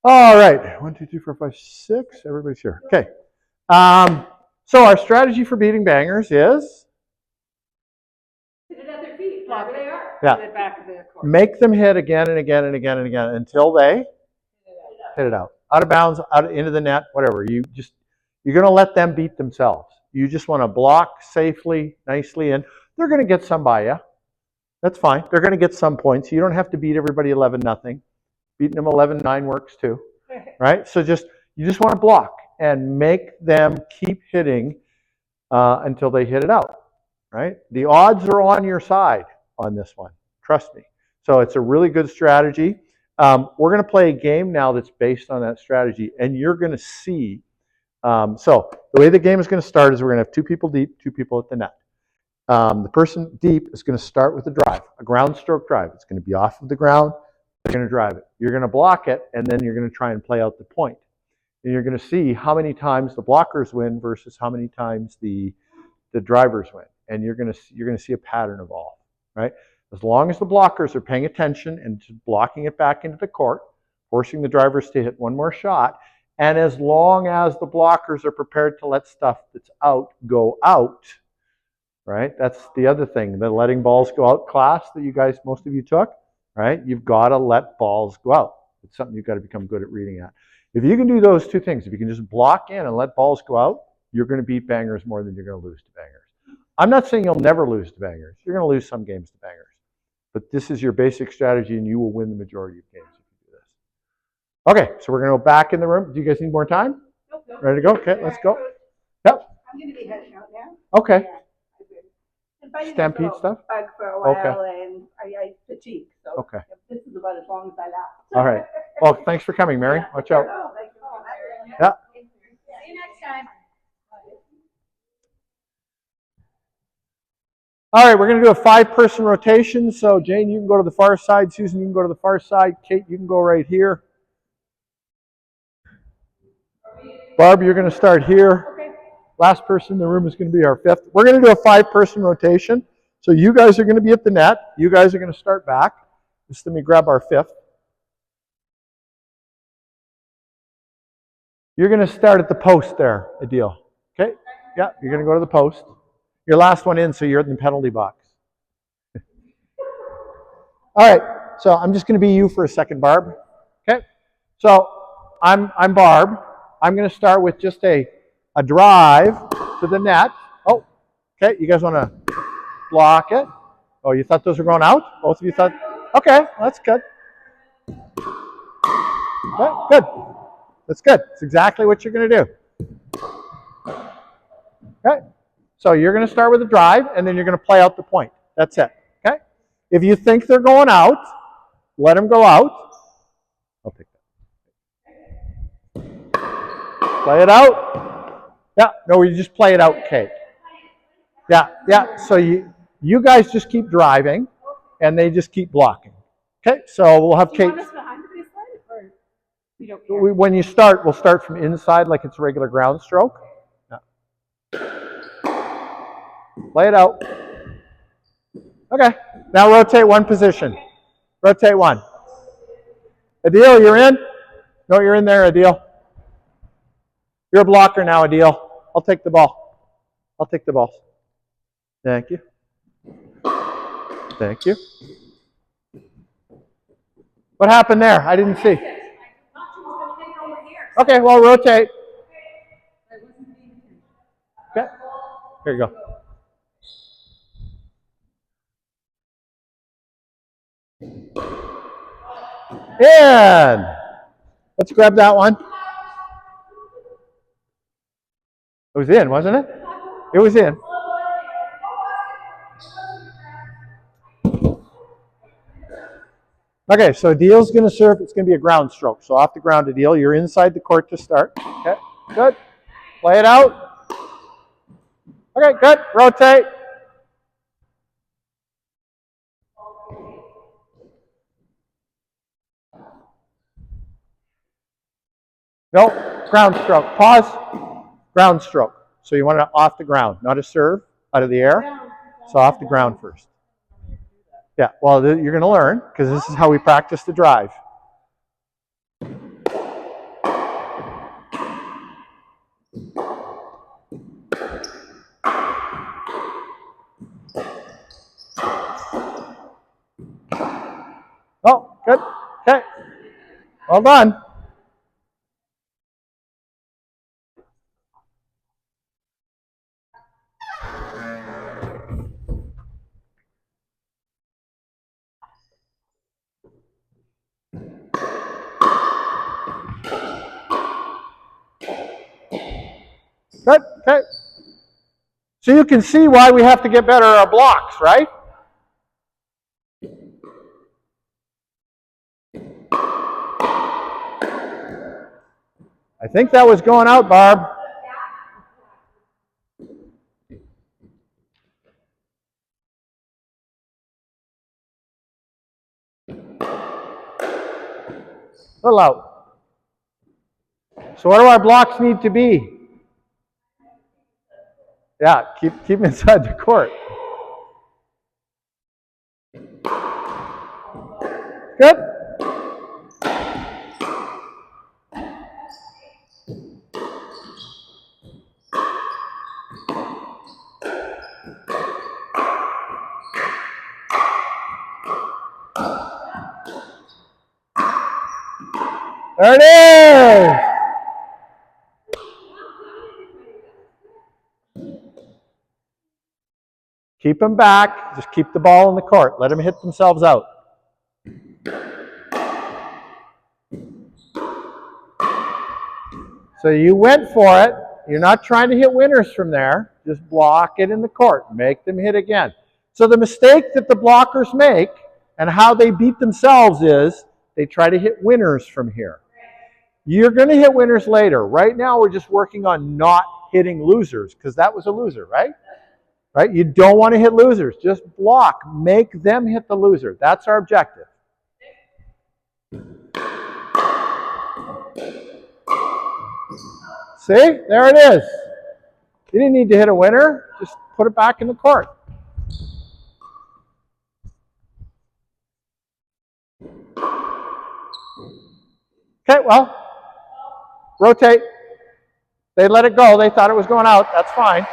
All right, 1, 2, 3, 4, 5, 6. Everybody's here. Okay. So our strategy for beating bangers is? Hit it at their feet, wherever they are. Yeah. The back of the court. Make them hit again and again and again and again until they hit it out. Out of bounds, out into the net, whatever. You're going to let them beat themselves. You just want to block safely, nicely in. They're going to get some by you. That's fine. They're going to get some points. You don't have to beat everybody 11-0. Beating them 11-9 works too, right? So you just want to block and make them keep hitting until they hit it out, right? The odds are on your side on this one. Trust me. So it's a really good strategy. We're going to play a game now that's based on that strategy, and you're going to see. So the way the game is going to start is we're going to have 2 people deep, 2 people at the net. The person deep is going to start with a drive, a ground stroke drive. It's going to be off of the ground. You're going to drive it. You're going to block it, and then you're going to try and play out the point. And you're going to see how many times the blockers win versus how many times the drivers win. And you're going to see a pattern evolve, right? As long as the blockers are paying attention and blocking it back into the court, forcing the drivers to hit one more shot, and as long as the blockers are prepared to let stuff that's out go out, right? That's the other thing, the letting balls go out class that you guys, most of you took, right? You've got to let balls go out. It's something you've got to become good at reading at. If you can do those 2 things, if you can just block in and let balls go out, you're going to beat bangers more than you're going to lose to bangers. I'm not saying you'll never lose to bangers. You're going to lose some games to bangers. But this is your basic strategy, and you will win the majority of games if you do this. Okay, so we're going to go back in the room. Do you guys need more time? Nope. Ready to go? Okay, let's go. Yep. I'm gonna be heading out now. Okay. Invited Stampede this stuff? bug for a Okay. while, and I fatigue. So Okay. this is about as long as I last. All right. Well, thanks for coming, Mary. Watch out. Oh, thank you for having me. Yeah. See you next time. All right, we're going to do a 5-person rotation. So Jane, you can go to the far side. Susan, you can go to the far side. Kate, you can go right here. Barb, you're going to start here. Okay. Last person in the room is going to be our 5th. We're going to do a 5-person rotation. So you guys are going to be at the net. You guys are going to start back. Just let me grab our 5th. You're going to start at the post there, Adil. Okay? Yeah, you're going to go to the post. Your last one in, so you're in the penalty box. All right, so I'm just going to be you for a second, Barb. Okay? So I'm Barb. I'm going to start with just a drive to the net. Oh, okay, you guys want to block it? Oh, you thought those were going out? Both of you thought? Okay, well, that's good. Okay, good. That's good. That's exactly what you're going to do. Okay? So you're going to start with a drive, and then you're going to play out the point. That's it. Okay? If you think they're going out, let them go out. I'll take that. Play it out. Yeah, no, you just play it out, Kate. Yeah. So you guys just keep driving, and they just keep blocking. Okay? So we'll have Kate. Do you want us behind the baseline, or you don't care? When you start, we'll start from inside like it's a regular ground stroke. Yeah. Play it out. Okay. Now rotate one position. Rotate one. Adil, you're in? No, you're in there, Adil. You're a blocker now, Adil. I'll take the ball. I'll take the ball. Thank you. Thank you. What happened there? I didn't see. Okay, well, rotate. Okay. Here you go. And let's grab that one. It was in, wasn't it? It was in. Okay, so Adil's going to serve. It's going to be a ground stroke. So off the ground, Adil. You're inside the court to start. Okay, good. Play it out. Okay, good. Rotate. No, ground stroke. Pause. Ground stroke. So you want it off the ground, not a serve out of the air. So off the ground first. Yeah, well, you're going to learn because this is how we practice the drive. Oh, good. Okay. Well done. Good. Okay. So you can see why we have to get better at our blocks, right? I think that was going out, Barb. Little out. So what do our blocks need to be? Yeah, keep them inside the court. Good. There it is. Keep them back. Just keep the ball in the court. Let them hit themselves out. So you went for it. You're not trying to hit winners from there. Just block it in the court. Make them hit again. So the mistake that the blockers make and how they beat themselves is they try to hit winners from here. You're going to hit winners later. Right now we're just working on not hitting losers because that was a loser, right? Right? You don't want to hit losers. Just block. Make them hit the loser. That's our objective. See? There it is. You didn't need to hit a winner. Just put it back in the court. Okay, well, rotate. They let it go. They thought it was going out. That's fine.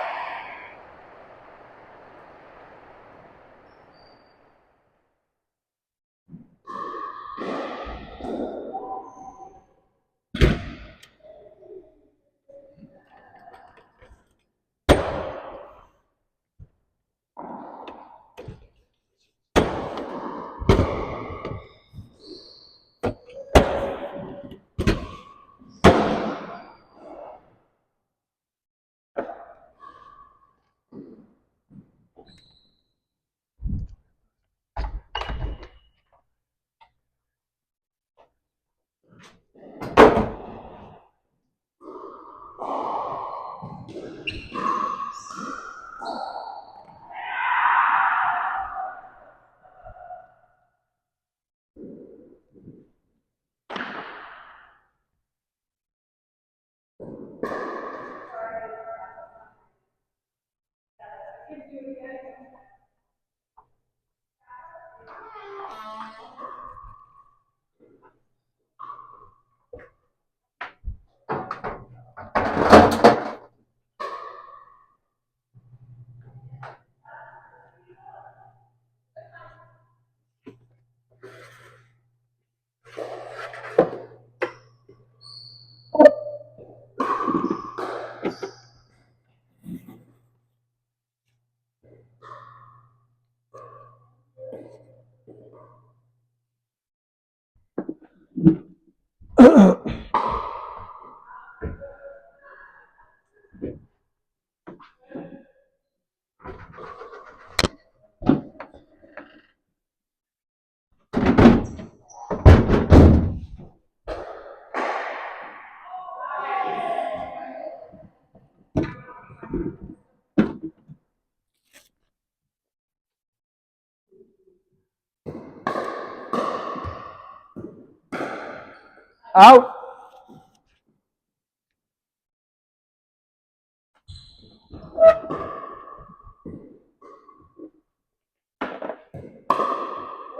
Out.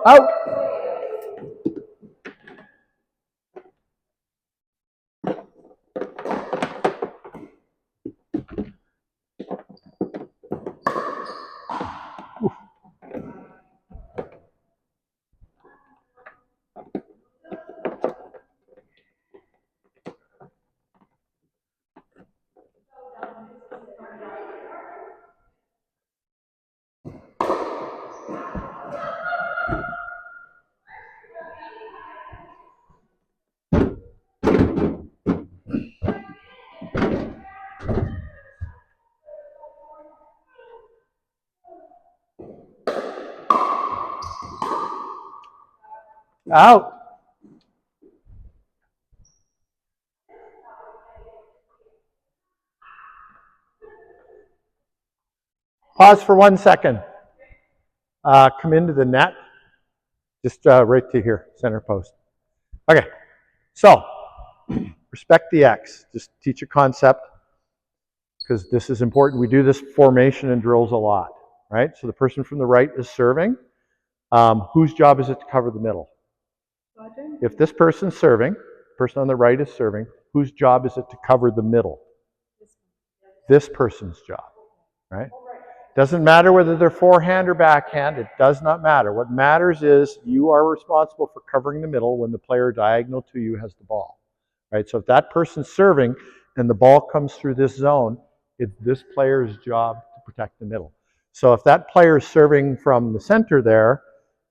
Out. Out. Pause for 1 second. Come into the net. Just right to here, center post. Okay, so respect the X. Just teach a concept because this is important. We do this formation and drills a lot, right? So the person from the right is serving. Whose job is it to cover the middle? If this person's serving, the person on the right is serving, whose job is it to cover the middle? This person's job, right? Doesn't matter whether they're forehand or backhand. It does not matter. What matters is you are responsible for covering the middle when the player diagonal to you has the ball, right? So if that person's serving and the ball comes through this zone, it's this player's job to protect the middle. So if that player is serving from the center there,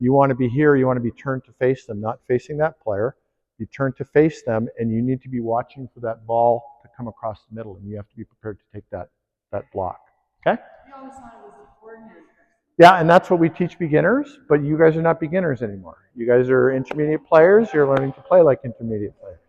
you want to be here, you want to be turned to face them, not facing that player. You turn to face them, and you need to be watching for that ball to come across the middle, and you have to be prepared to take that block. Okay? You always thought it was the forehand. Yeah, and that's what we teach beginners, but you guys are not beginners anymore. You guys are intermediate players. You're learning to play like intermediate players.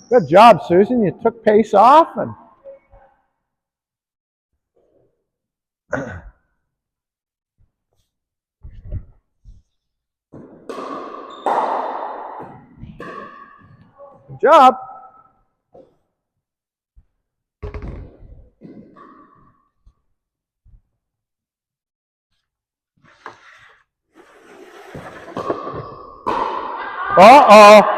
Good job, Susan. You took pace off and good job. Uh-oh.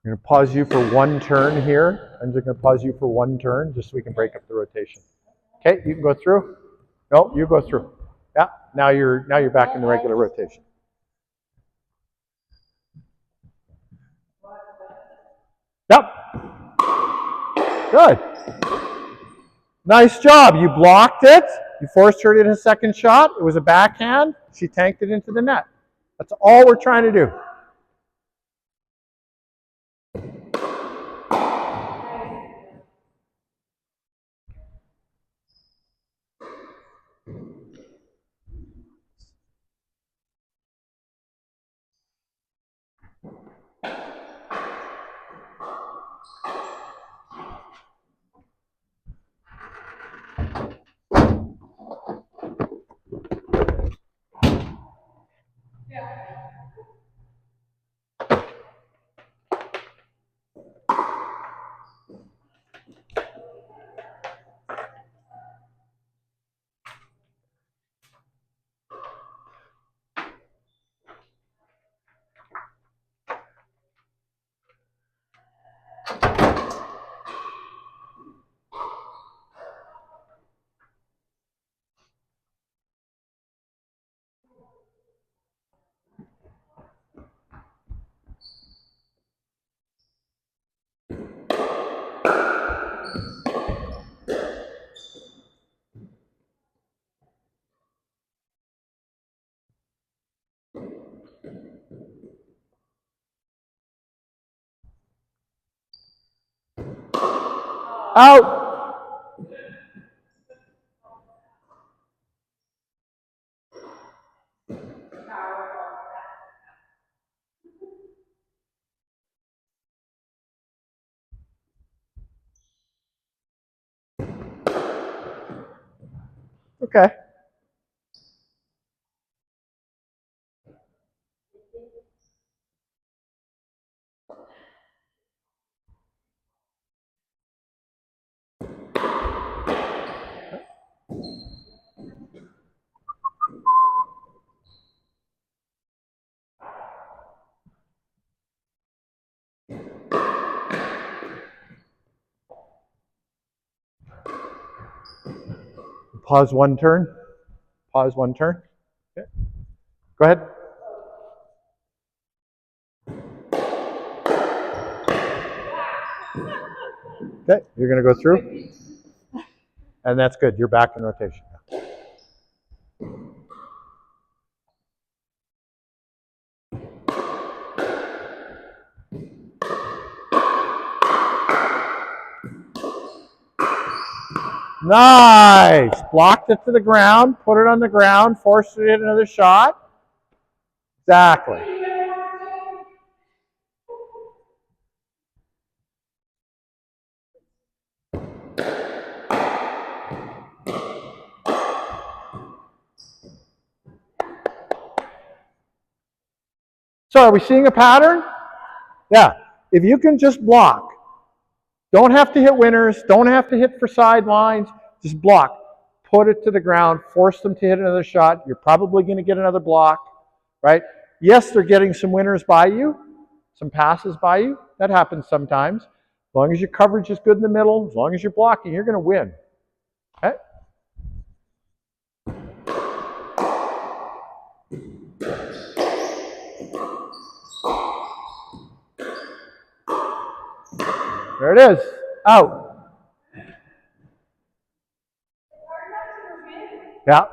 I'm going to pause you for one turn here. I'm just going to pause you for one turn just so we can break up the rotation. Okay, you can go through. No, you go through. Yeah, now you're back in the regular rotation. Yep. Good. Nice job. You blocked it. You forced her to hit a second shot. It was a backhand. She tanked it into the net. That's all we're trying to do. Out. Okay. Pause one turn. Pause one turn. Okay. Go ahead. Okay, you're going to go through. And that's good. You're back in rotation. Nice. Blocked it to the ground, put it on the ground, forced it to hit another shot. Exactly. So are we seeing a pattern? Yeah. if you can just block, don't have to hit winners, don't have to hit for sidelines, just block. Put it to the ground, force them to hit another shot. You're probably going to get another block, right? Yes, they're getting some winners by you, some passes by you. That happens sometimes. As long as your coverage is good in the middle, as long as you're blocking, you're going to win. Okay? There it is. Out. Yeah.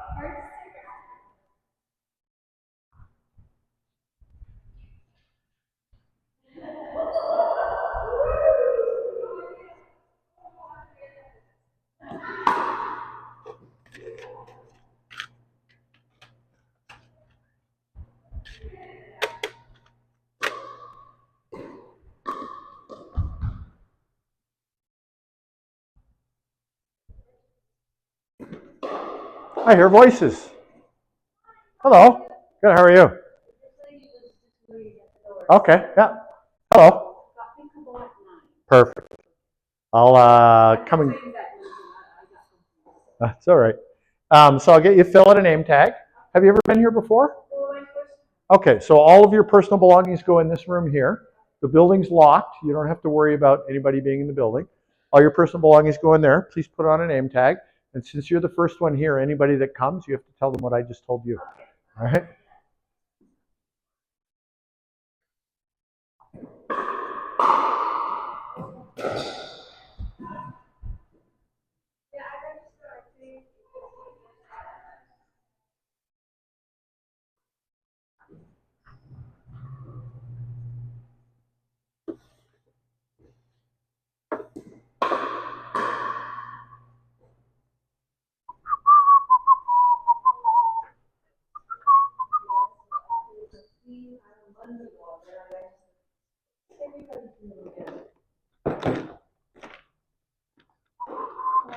I hear voices. Hello. Good. How are you? Okay. Yeah. Hello. Perfect. I'll come and. That's all right. So I'll get you fill out a name tag. Have you ever been here before? Okay. So all of your personal belongings go in this room here. The building's locked. You don't have to worry about anybody being in the building. All your personal belongings go in there. Please put on a name tag. And since you're the first one here, anybody that comes, you have to tell them what I just told you. All right?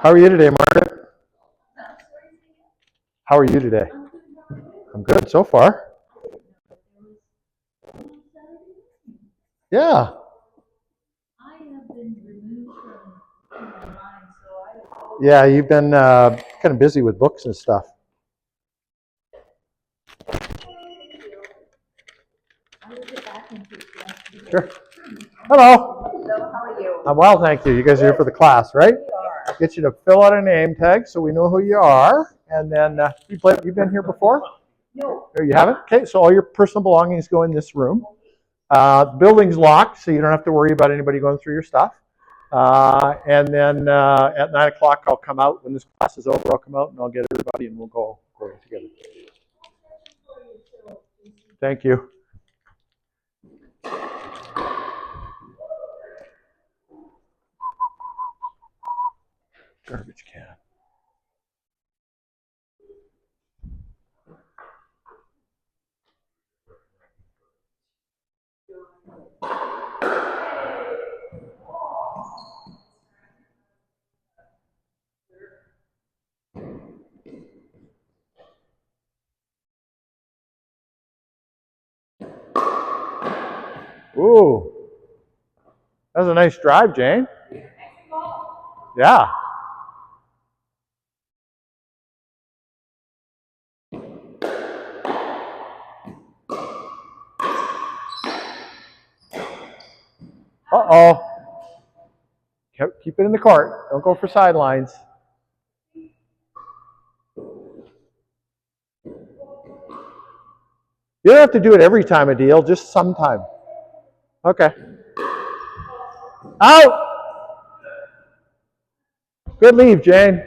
How are you today, Margaret? How are you today? I'm good so far. Yeah. Yeah, you've been kind of busy with books and stuff. Sure. Hello. Hello, how are you? I'm well, thank you. You guys are here for the class, right? Get you to fill out a name tag so we know who you are. And then you've been here before? No. There you have it. Okay, so all your personal belongings go in this room. The building's locked, so you don't have to worry about anybody going through your stuff. And then at 9 o'clock, I'll come out. When this class is over, I'll come out and I'll get everybody and we'll go together. Thank you. Garbage can. Ooh, that was a nice drive, Jane. Yeah. Uh-oh. Keep it in the cart. Don't go for sidelines. You don't have to do it every time, Adil, just sometime. Okay. Out! Good leave, Jane.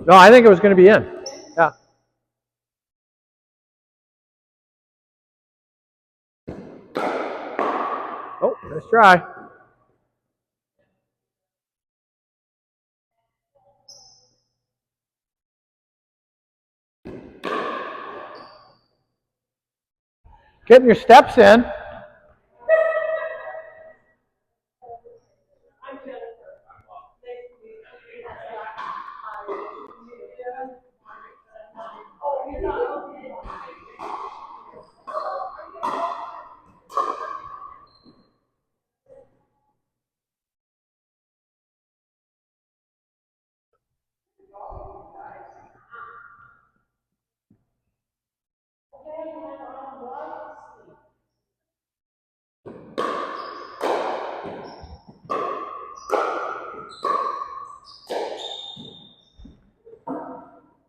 No, I think it was going to be in. Yeah. Oh, let's try. Getting your steps in.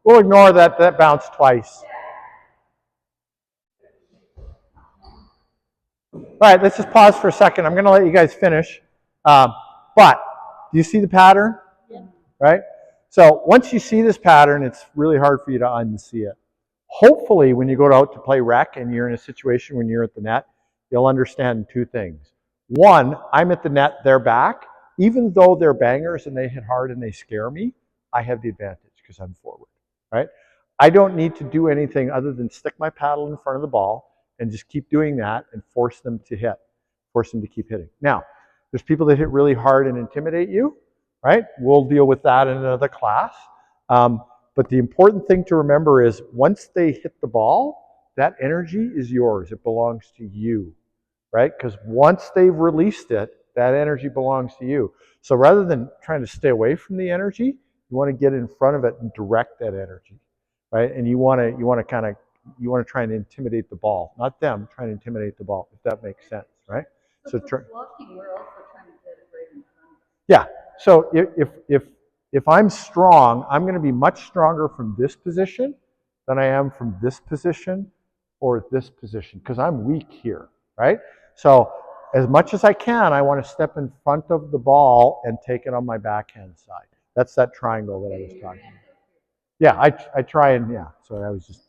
We'll ignore that bounced twice. All right, let's just pause for a second. I'm going to let you guys finish. But do you see the pattern? Yeah. Right? So once you see this pattern, it's really hard for you to unsee it. Hopefully, when you go out to play rec and you're in a situation when you're at the net, you'll understand two things. One, I'm at the net, they're back. Even though they're bangers and they hit hard and they scare me, I have the advantage because I'm forward, right? I don't need to do anything other than stick my paddle in front of the ball and just keep doing that and force them to hit, force them to keep hitting. Now, there's people that hit really hard and intimidate you, right? We'll deal with that in another class. But the important thing to remember is once they hit the ball, that energy is yours. It belongs to you, right? Because once they've released it, that energy belongs to you. So rather than trying to stay away from the energy, you want to get in front of it and direct that energy, right? And you want to try and intimidate the ball, not them. Try and intimidate the ball, if that makes sense, right? So for blocking, we're also trying to get it right in front of us. Yeah. So if I'm strong, I'm going to be much stronger from this position than I am from this position or this position because I'm weak here, right? So as much as I can, I want to step in front of the ball and take it on my backhand side. That's that triangle that I was talking about. Yeah, I try and, yeah, so I was just,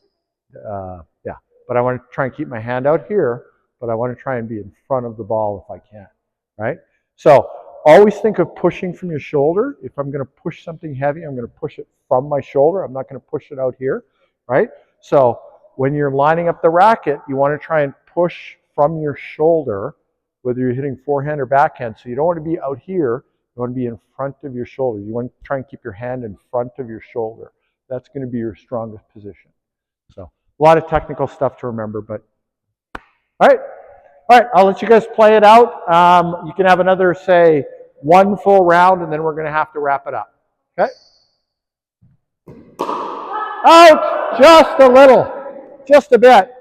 yeah. But I want to try and keep my hand out here, but I want to try and be in front of the ball if I can, right? So always think of pushing from your shoulder. If I'm going to push something heavy, I'm going to push it from my shoulder. I'm not going to push it out here, right? So when you're lining up the racket, you want to try and push from your shoulder, whether you're hitting forehand or backhand. So you don't want to be out here. You want to be in front of your shoulder. You want to try and keep your hand in front of your shoulder. That's going to be your strongest position. So a lot of technical stuff to remember, but all right, I'll let you guys play it out. You can have another, say, one full round, and then we're going to have to wrap it up. Okay? Out just a little, just a bit.